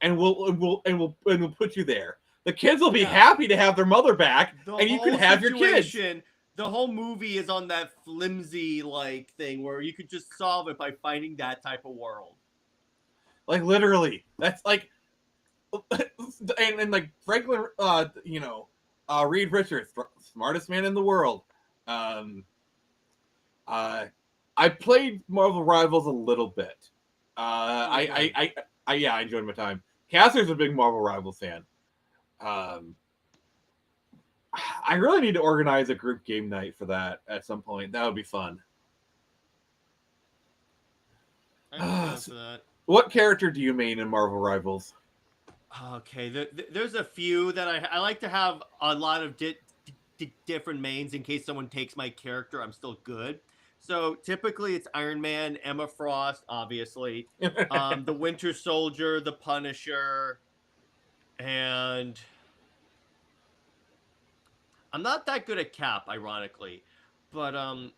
and we'll put you there. The kids will be happy to have their mother back, and you can have your kids. The whole movie is on that flimsy thing where you could just solve it by finding that type of world. Literally, that's and Franklin, Reed Richards, smartest man in the world. I played Marvel Rivals a little bit. I enjoyed my time. Caster's a big Marvel Rivals fan. I really need to organize a group game night for that at some point. That would be fun. What character do you main in Marvel Rivals? Okay, there's a few that I like to have a lot of different mains in case someone takes my character. I'm still good. So typically it's Iron Man, Emma Frost, obviously, the Winter Soldier, the Punisher, and I'm not that good at Cap, ironically, but I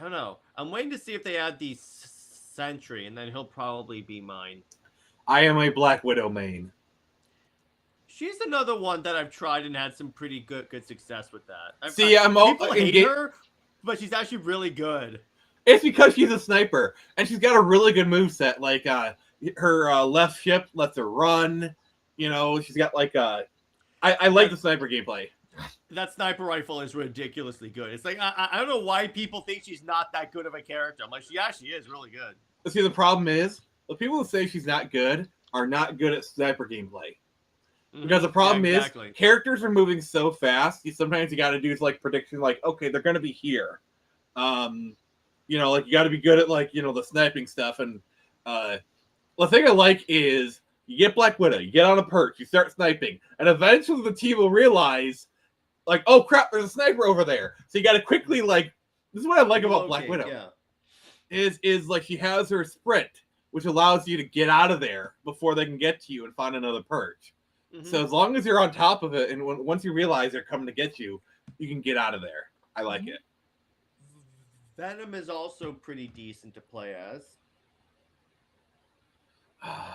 don't know. I'm waiting to see if they add the Sentry, and then he'll probably be mine. I am a Black Widow main. She's another one that I've tried and had some pretty good success with that. See, I'm people hate her. but she's actually really good. It's because she's a sniper, and she's got a really good moveset. Like her left shift lets her run. You know, she's got like I like the sniper gameplay. That sniper rifle is ridiculously good. It's like I don't know why people think she's not that good of a character. I'm like, she actually is really good. See, the problem is the people who say she's not good are not good at sniper gameplay. Because the problem is characters are moving so fast. Sometimes you got to do like prediction, like okay, they're going to be here. You know, like you got to be good at like the sniping stuff. And the thing I like is you get Black Widow, you get on a perch, you start sniping, and eventually the team will realize, like, oh crap, there's a sniper over there. So you got to quickly like. This is what I like about Black Widow. Yeah. Is like she has her sprint, which allows you to get out of there before they can get to you and find another perch. So as long as you're on top of it, and once you realize they're coming to get you, you can get out of there. I like it. Venom is also pretty decent to play as.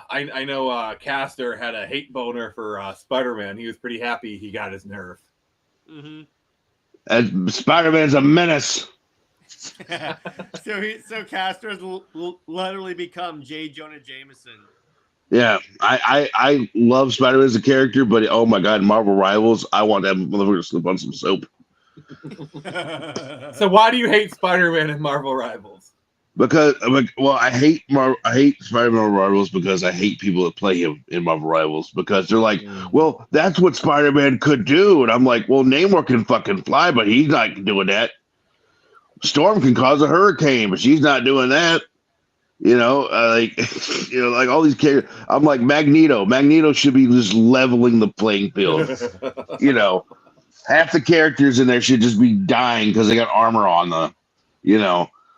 I know Caster had a hate boner for Spider-Man. He was pretty happy he got his nerf. Spider-Man's a menace. so Caster has literally become J. Jonah Jameson. Yeah, I love Spider-Man as a character, but oh my god, Marvel Rivals, I want that motherfucker to slip on some soap. So why do you hate Spider-Man in Marvel Rivals? Because I hate Spider-Man Rivals because I hate people that play him in Marvel Rivals because they're like, well, that's what Spider-Man could do, and I'm like, well, Namor can fucking fly, but he's not doing that. Storm can cause a hurricane, but she's not doing that. Like all these characters. I'm like Magneto. Magneto should be just leveling the playing field. Half the characters in there should just be dying because they got armor on the.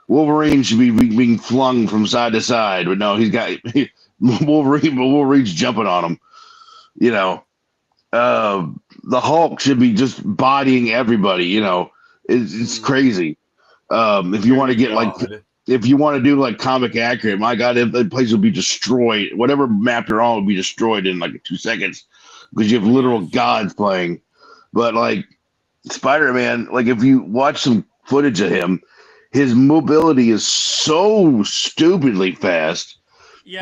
Wolverine should be being flung from side to side, but no, he's got Wolverine's jumping on him. The Hulk should be just bodying everybody. It's crazy. If you want to get if you want to do like comic accurate, my God, the place will be destroyed. Whatever map you're on will be destroyed in like 2 seconds because you have literal gods playing. But like Spider-Man, like if you watch some footage of him, his mobility is so stupidly fast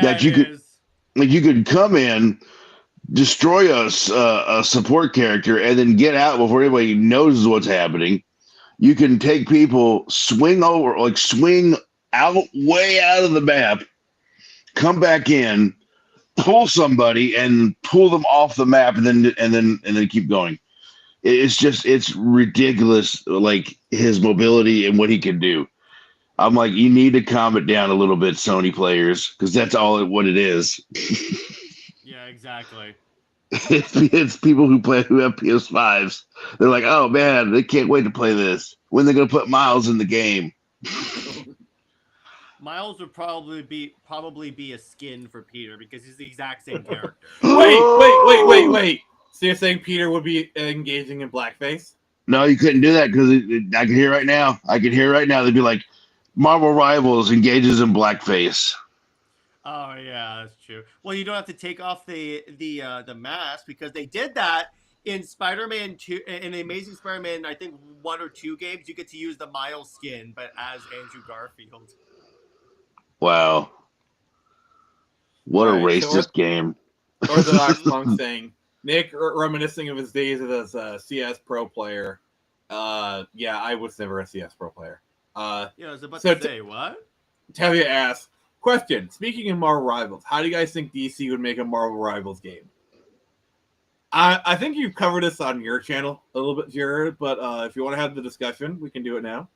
that you could come in, destroy a support character, and then get out before anybody knows what's happening. You can take people, swing out way out of the map, come back in, pull somebody, and pull them off the map, and then keep going. It's ridiculous, like his mobility and what he can do. I'm like, you need to calm it down a little bit, Sony players, because that's what it is. Yeah, exactly. It's people who have PS5s. They're like, oh man, they can't wait to play this. When they're gonna put Miles in the game? Miles would probably be a skin for Peter because he's the exact same character. Wait. So you're saying Peter would be engaging in blackface? No, you couldn't do that because I can hear right now. They'd be like, Marvel Rivals engages in blackface. Oh yeah, that's true. Well, you don't have to take off the mask because they did that in Spider-Man 2, in the Amazing Spider-Man, I think 1 or 2 games. You get to use the Miles skin, but as Andrew Garfield. Wow, what a racist game! Orthodox Monk saying Nick reminiscing of his days as a CS pro player. Yeah, I was never a CS pro player. Yeah, I was about to say what? Tevye asks, question, speaking of Marvel Rivals, how do you guys think DC would make a Marvel Rivals game? I think you've covered this on your channel a little bit, Jared, but if you want to have the discussion, we can do it now.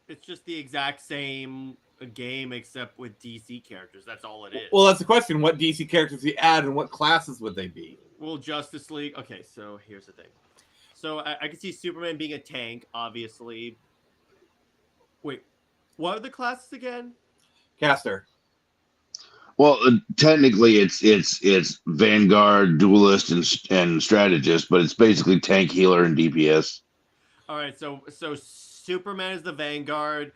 It's just the exact same game except with DC characters. That's all it is. Well, that's the question. What DC characters do you add and what classes would they be? Well, Justice League. Okay, so here's the thing. So I can see Superman being a tank, obviously. Wait, what are the classes again? Caster. Well, technically, it's Vanguard, Duelist, and Strategist, but it's basically tank, healer, and DPS. All right, so Superman is the Vanguard.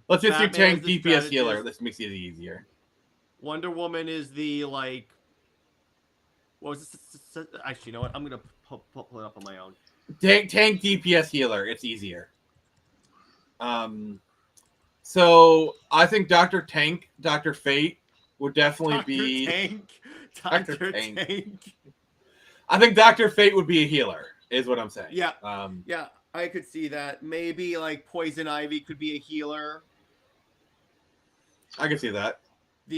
Let's just do tank, DPS, healer. This makes it easier. Wonder Woman is the like. What was this? Actually, you know what? I'm gonna pull it up on my own. Tank, DPS, healer. It's easier. So I think Dr. Fate would definitely be Dr. Tank. I think Dr. Fate would be a healer, is what I'm saying. Yeah. Yeah, I could see that. Maybe like Poison Ivy could be a healer. I could see that.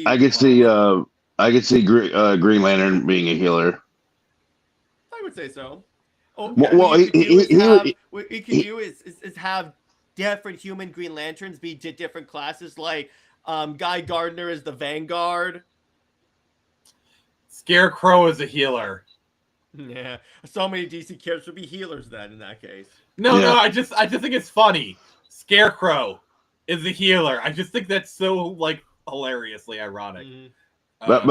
I could see Green Lantern being a healer. I would say so. Oh, Well, what you can do is have different human Green Lanterns be different classes. Like Guy Gardner is the Vanguard. Scarecrow is a healer. Yeah, so many DC characters would be healers then in that case. No, I just think it's funny. Scarecrow is a healer. I just think that's so like hilariously ironic. But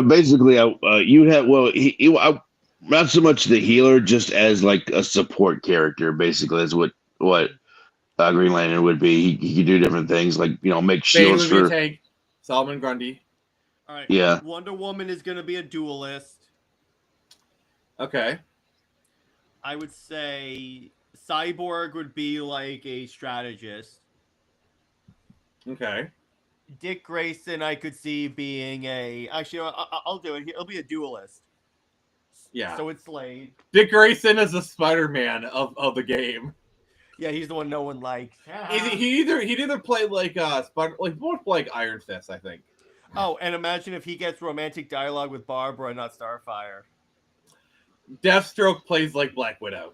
basically, you have not so much the healer, just as like a support character. Basically, is what Green Lantern would be. He could do different things, like make shields Bane would for be a tank. Solomon Grundy. All right. Yeah. Wonder Woman is going to be a duelist. Okay. I would say Cyborg would be like a strategist. Okay. Dick Grayson, I could see being a. Actually, I'll do it. He'll be a duelist. Yeah. So it's Slade. Dick Grayson is the Spider-Man of the game. Yeah, he's the one no one likes. He'd either play like Spider, like both play like Iron Fist, I think. Oh, and imagine if he gets romantic dialogue with Barbara, not Starfire. Deathstroke plays like Black Widow.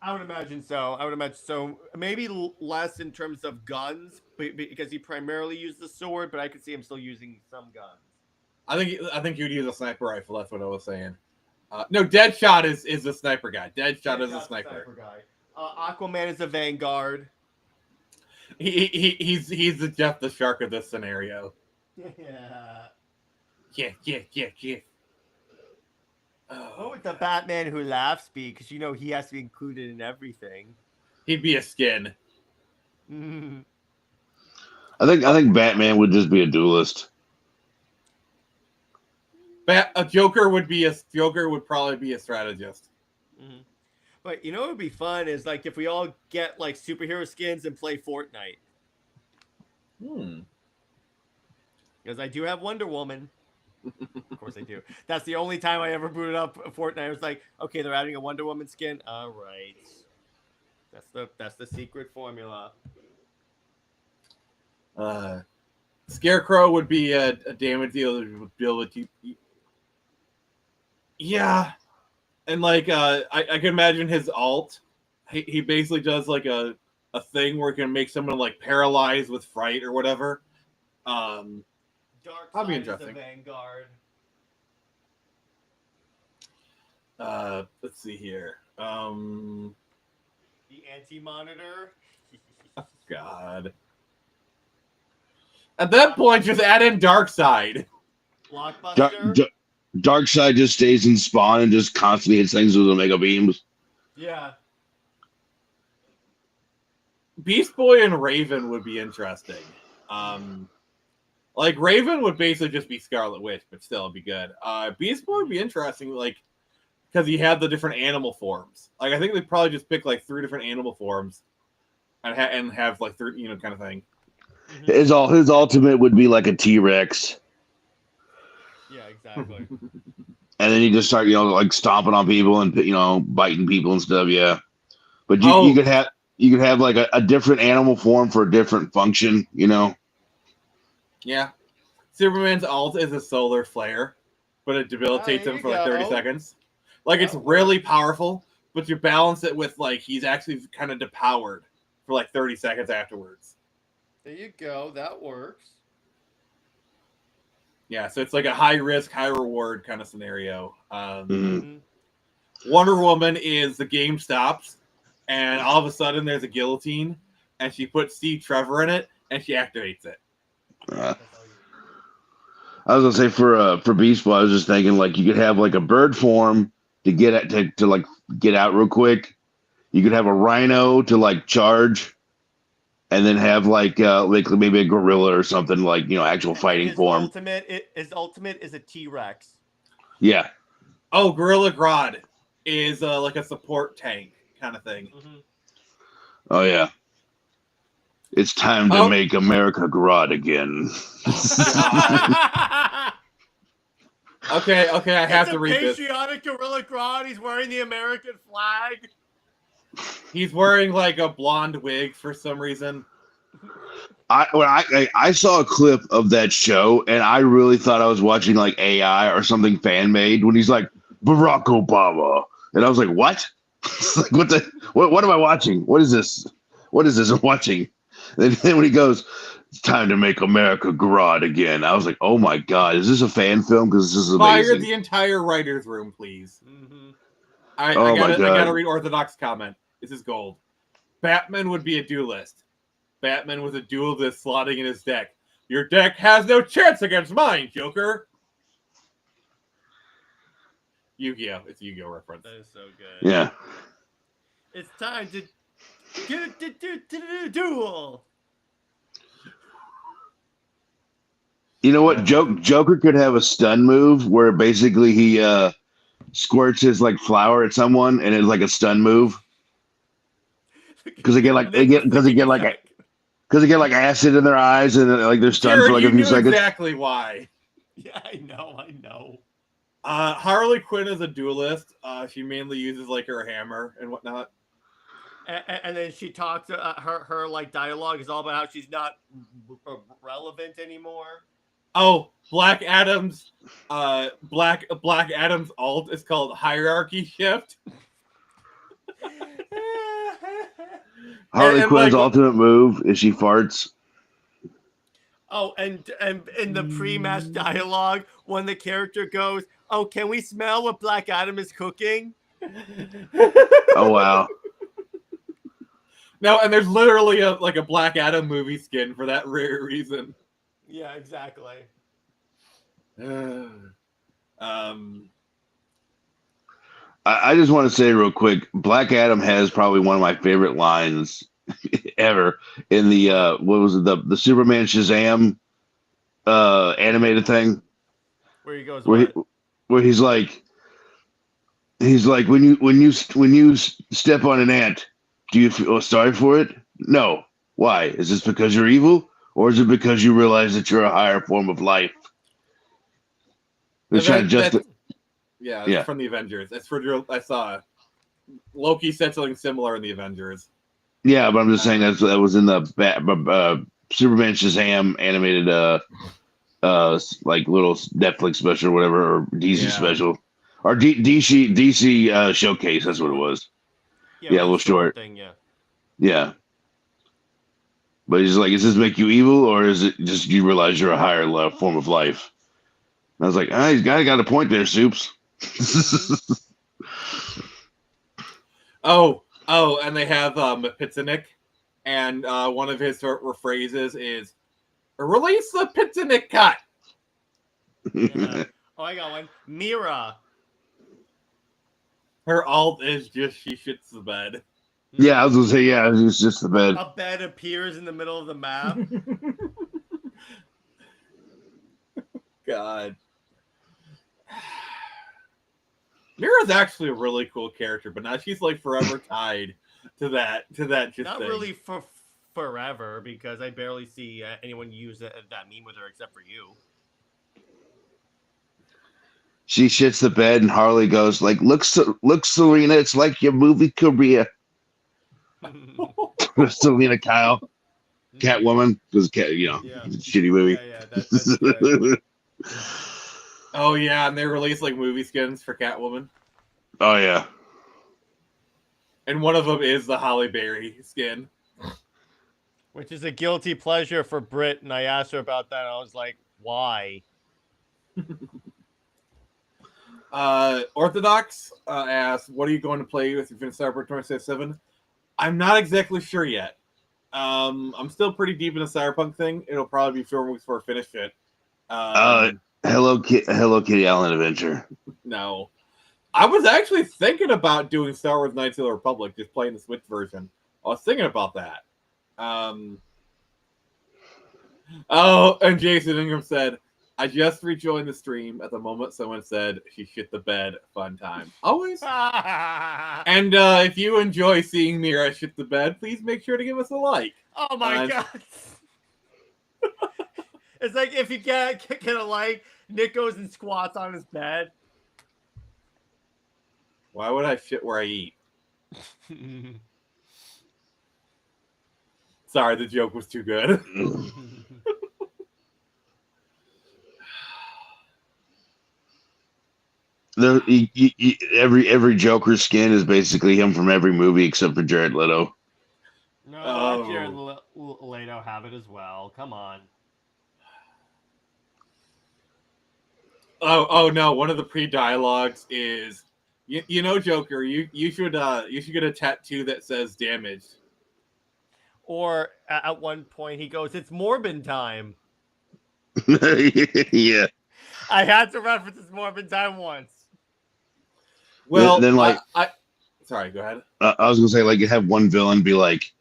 I would imagine so. Maybe less in terms of guns, because he primarily used the sword. But I could see him still using some guns. I think you'd use a sniper rifle. That's what I was saying. No, Deadshot is the sniper guy. Deadshot is a sniper guy. Aquaman is a Vanguard. He's the Jeff the Shark of this scenario. Yeah. Yeah. What would the Batman who laughs be? Because he has to be included in everything. He'd be a skin. I think Batman would just be a duelist. A Joker would probably be a strategist. Mm-hmm. But what would be fun is like if we all get like superhero skins and play Fortnite. Because I do have Wonder Woman. Of course I do. That's the only time I ever booted up Fortnite. I was like, okay, they're adding a Wonder Woman skin. All right. That's the secret formula. Scarecrow would be a damage dealer with yeah. And like I can imagine his alt. He basically does like a thing where he can make someone like paralyzed with fright or whatever. That'd be interesting. Vanguard. Let's see here. The Anti-Monitor. God. At that point, just add in Darkseid. Blockbuster. Darkseid just stays in Spawn and just constantly hits things with Omega beams. Yeah. Beast Boy and Raven would be interesting. Like Raven would basically just be Scarlet Witch, but still it'd be good. Beast Boy would be interesting, like because he had the different animal forms. Like I think they'd probably just pick like 3 different animal forms and have like 3, kind of thing. His ultimate would be like a T-Rex. Yeah, exactly. And then you just start, like stomping on people and biting people and stuff. Yeah, but you could have like a different animal form for a different function. Yeah, Superman's alt is a solar flare, but it debilitates him for like 30 seconds. Like it's really powerful, but you balance it with like he's actually kind of depowered for like 30 seconds afterwards. There you go. That works. Yeah, so it's like a high risk, high reward kind of scenario. Wonder Woman is the game stops, and all of a sudden there's a guillotine, and she puts Steve Trevor in it, and she activates it. I was gonna say for Beast Boy, I was just thinking like you could have like a bird form to get to like get out real quick. You could have a rhino to like charge. And then have like maybe a gorilla or something like actual fighting form. His ultimate is a T-Rex. Yeah. Oh, Gorilla Grodd is like a support tank kind of thing. Oh yeah. It's time to make America grow again. Okay, I have to read this. Patriotic Gorilla Grodd. He's wearing the American flag. He's wearing like a blonde wig for some reason. I saw a clip of that show, and I really thought I was watching like AI or something fan made when he's like Barack Obama, and I was like, what? Like, what am I watching? What is this? What is this I'm watching? And then when he goes, it's time to make America grow again, I was like, oh my god, is this a fan film? Because this is amazing. Fire the entire writer's room, please. Mm-hmm. I gotta read Orthodox comment. This is gold. Batman would be a duelist. Batman was a duelist slotting in his deck. Your deck has no chance against mine, Joker. Yu-Gi-Oh! It's a Yu-Gi-Oh! Reference. That is so good. Yeah. It's time to duel. You know what? Joker could have a stun move where basically he squirts his like flower at someone, and it's like a stun move. Because they get like acid in their eyes, and like they're stunned Jared, for like a few seconds. Exactly why. Yeah, I know. Harley Quinn is a duelist. She mainly uses like her hammer and whatnot. And then she talks. Her like dialogue is all about how she's not relevant anymore. Oh, Black Adam's Black Adam's alt is called Hierarchy Shift. Harley Quinn's ultimate move is she farts. Oh, and in the pre-match dialogue, when the character goes, "Oh, can we smell what Black Adam is cooking?" Oh wow! No, and there's literally a Black Adam movie skin for that rare reason. Yeah, exactly. I just want to say real quick, Black Adam has probably one of my favorite lines ever in the what was it, the Superman Shazam animated thing, where he goes, where he's like when you step on an ant, do you feel sorry for it? No. Why? Is this because you're evil, or is it because you realize that you're a higher form of life? They're trying to Yeah, from the Avengers. That's for I saw Loki said something similar in the Avengers. Yeah, but I'm just saying that was in the Superman Shazam animated like little Netflix special or whatever, or DC special, or DC showcase. That's what it was. Yeah, a little short thing. Yeah. But he's like, does this make you evil, or is it just you realize you're a higher form of life? And I was like, he's got a point there, Soups. Oh, and they have Pizzanik, and one of his phrases is, "Release the Pizzanik cut." Yeah. Oh, I got one. Mira. Her alt is just she shits the bed. Yeah, I was gonna say it's just the bed. A bed appears in the middle of the map. God. Mira's actually a really cool character, but now she's like forever tied to that just Not thing. really for forever, because I barely see anyone use that meme with her except for you. She shits the bed, and Harley goes like, "Look, Selena, it's like your movie career." Selena Kyle, Catwoman, because shitty movie. That's good. Oh yeah, and they released like movie skins for Catwoman. Oh yeah, and one of them is the Halle Berry skin, which is a guilty pleasure for Brit. And I asked her about that, and I was like, "Why?" Orthodox asked, "What are you going to play with if you finish Cyberpunk 2077?" I'm not exactly sure yet. I'm still pretty deep in the Cyberpunk thing. It'll probably be 4 weeks before I finish it. Hello Kitty Island Adventure. No. I was actually thinking about doing Star Wars Knights of the Republic, just playing the Switch version. I was thinking about that. Oh, and Jason Ingram said, I just rejoined the stream at the moment someone said she shit the bed. Fun time. Always. And if you enjoy seeing Mira shit the bed, please make sure to give us a like. Oh my god. It's like if you get a like, Nick goes and squats on his bed. Why would I shit where I eat? Sorry, the joke was too good. Every Joker skin is basically him from every movie except for Jared Leto. No, let Jared Leto have it as well. Come on. Oh no! One of the pre-dialogues is, you know, Joker, you should get a tattoo that says "damaged." Or at one point he goes, "It's Morbin time." Yeah. I had to reference "It's Morbin time" once. Well, then like, sorry, go ahead. I was gonna say, like, you have one villain be like,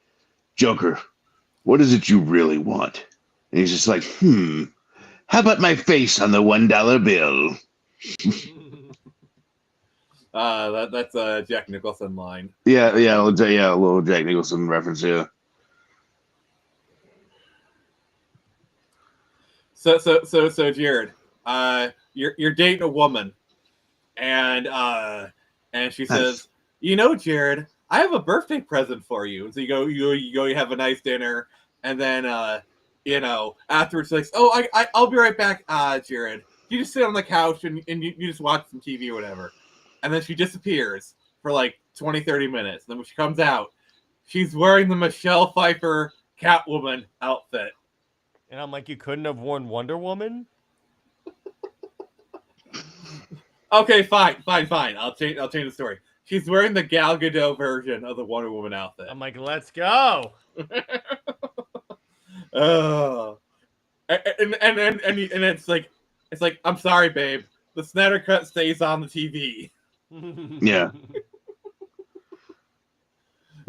Joker, what is it you really want? And he's just like, how about my face on the $1 bill? That's a Jack Nicholson line. Yeah, a little Jack Nicholson reference, yeah. So, Jared, you're dating a woman, and she says, you know, Jared, I have a birthday present for you. So you have a nice dinner, and then you know, afterwards, like, oh, I'll be right back, Jared. You just sit on the couch and you just watch some TV or whatever. And then she disappears for like 20, 30 minutes. And then when she comes out, she's wearing the Michelle Pfeiffer Catwoman outfit. And I'm like, you couldn't have worn Wonder Woman? Okay, fine. I'll change the story. She's wearing the Gal Gadot version of the Wonder Woman outfit. I'm like, let's go. Oh, and it's like I'm sorry, babe. The Snyder Cut stays on the TV. Yeah.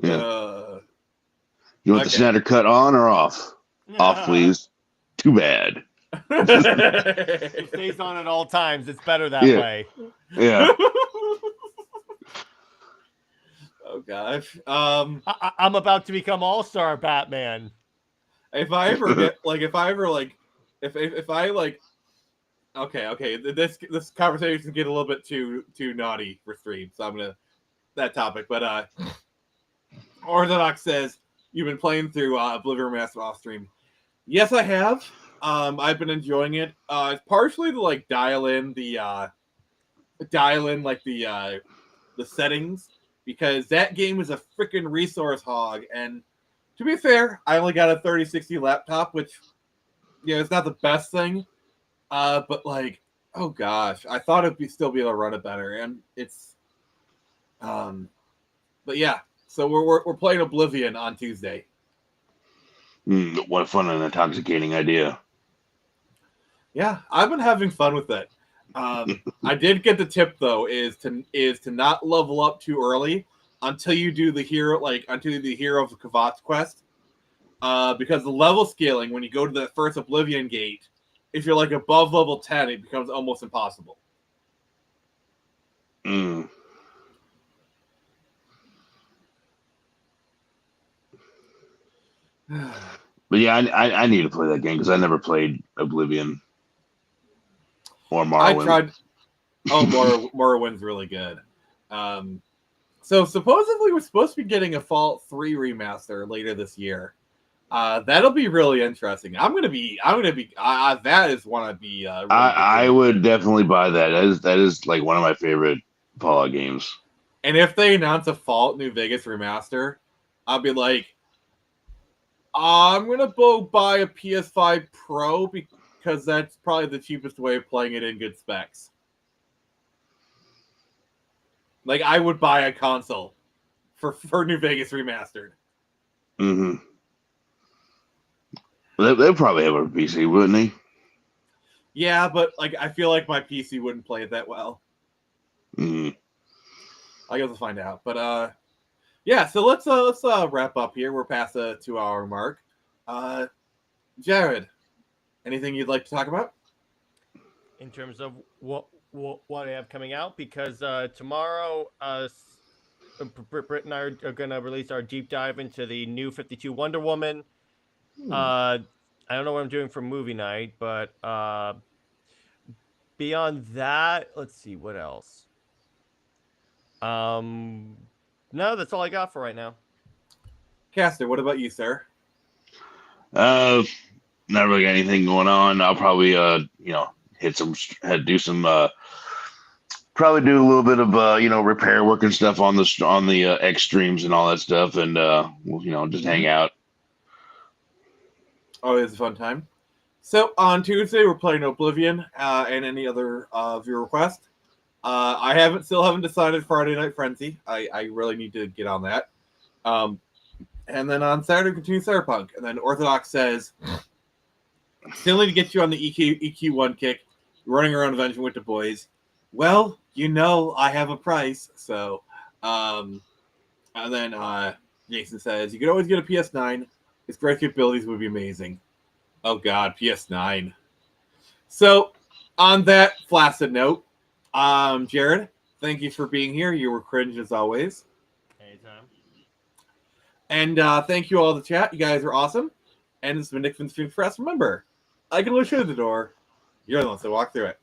You want the Snyder Cut on or off? Off, please. Too bad. It stays on at all times. It's better that way. Yeah. Oh gosh. I'm about to become All-Star Batman. If I ever okay, this conversation get a little bit too naughty for stream, so I'm gonna that topic. But Orthodox says you've been playing through Oblivion Remastered off stream. Yes, I have. I've been enjoying it. It's partially to like dial in the settings, because that game is a freaking resource hog. And to be fair, I only got a 3060 laptop, which, you know, it's not the best thing. But like, oh gosh, I thought it'd still be able to run it better, and it's, but yeah. So we're playing Oblivion on Tuesday. What a fun and intoxicating idea. Yeah, I've been having fun with it. I did get the tip though, is to not level up too early until you do the hero of the Kvatch quest. Because the level scaling, when you go to the first Oblivion gate, if you're like above level 10, it becomes almost impossible. But yeah, I need to play that game because I never played Oblivion or Morrowind. I tried. Oh, Morrowind's really good. So supposedly we're supposed to be getting a Fallout 3 remaster later this year. That'll be really interesting. I'm gonna be. That is one I'd be. Really I would definitely buy that. That is like one of my favorite Fallout games. And if they announce a Fallout New Vegas remaster, I'll be like, I'm gonna go buy a PS5 Pro because that's probably the cheapest way of playing it in good specs. Like, I would buy a console for New Vegas remastered. Mm-hmm. They'll probably have a PC, wouldn't they? Yeah, but like I feel like my PC wouldn't play it that well. Mm-hmm. I guess we'll find out. But yeah, so let's wrap up here. We're past the 2-hour mark. Jared, anything you'd like to talk about? in terms of what I have coming out, because tomorrow Britt and I are going to release our deep dive into the new 52 Wonder Woman. I don't know what I'm doing for movie night, but beyond that, let's see what else. No, that's all I got for right now. Caster, what about you, sir? Not really got anything going on. I'll probably probably do a little bit of repair work and stuff on the X streams and all that stuff, and we'll just hang out. Always a fun time. So on Tuesday we're playing Oblivion and any other of your request. I still haven't decided Friday Night Frenzy. I really need to get on that. And then on Saturday continue Cyberpunk. And then Orthodox says, still need to get you on the EQ1 kick, running around Avenging with the boys. Well, I have a price. So, and then Jason says, you could always get a PS9. Its great capabilities would be amazing. Oh God, PS9. So, on that flaccid note, Jared, thank you for being here. You were cringe as always. Anytime. And thank you all in the chat. You guys are awesome. And this has been Nick from Stream Press. Remember, I can look through the door. You're the ones that walk through it.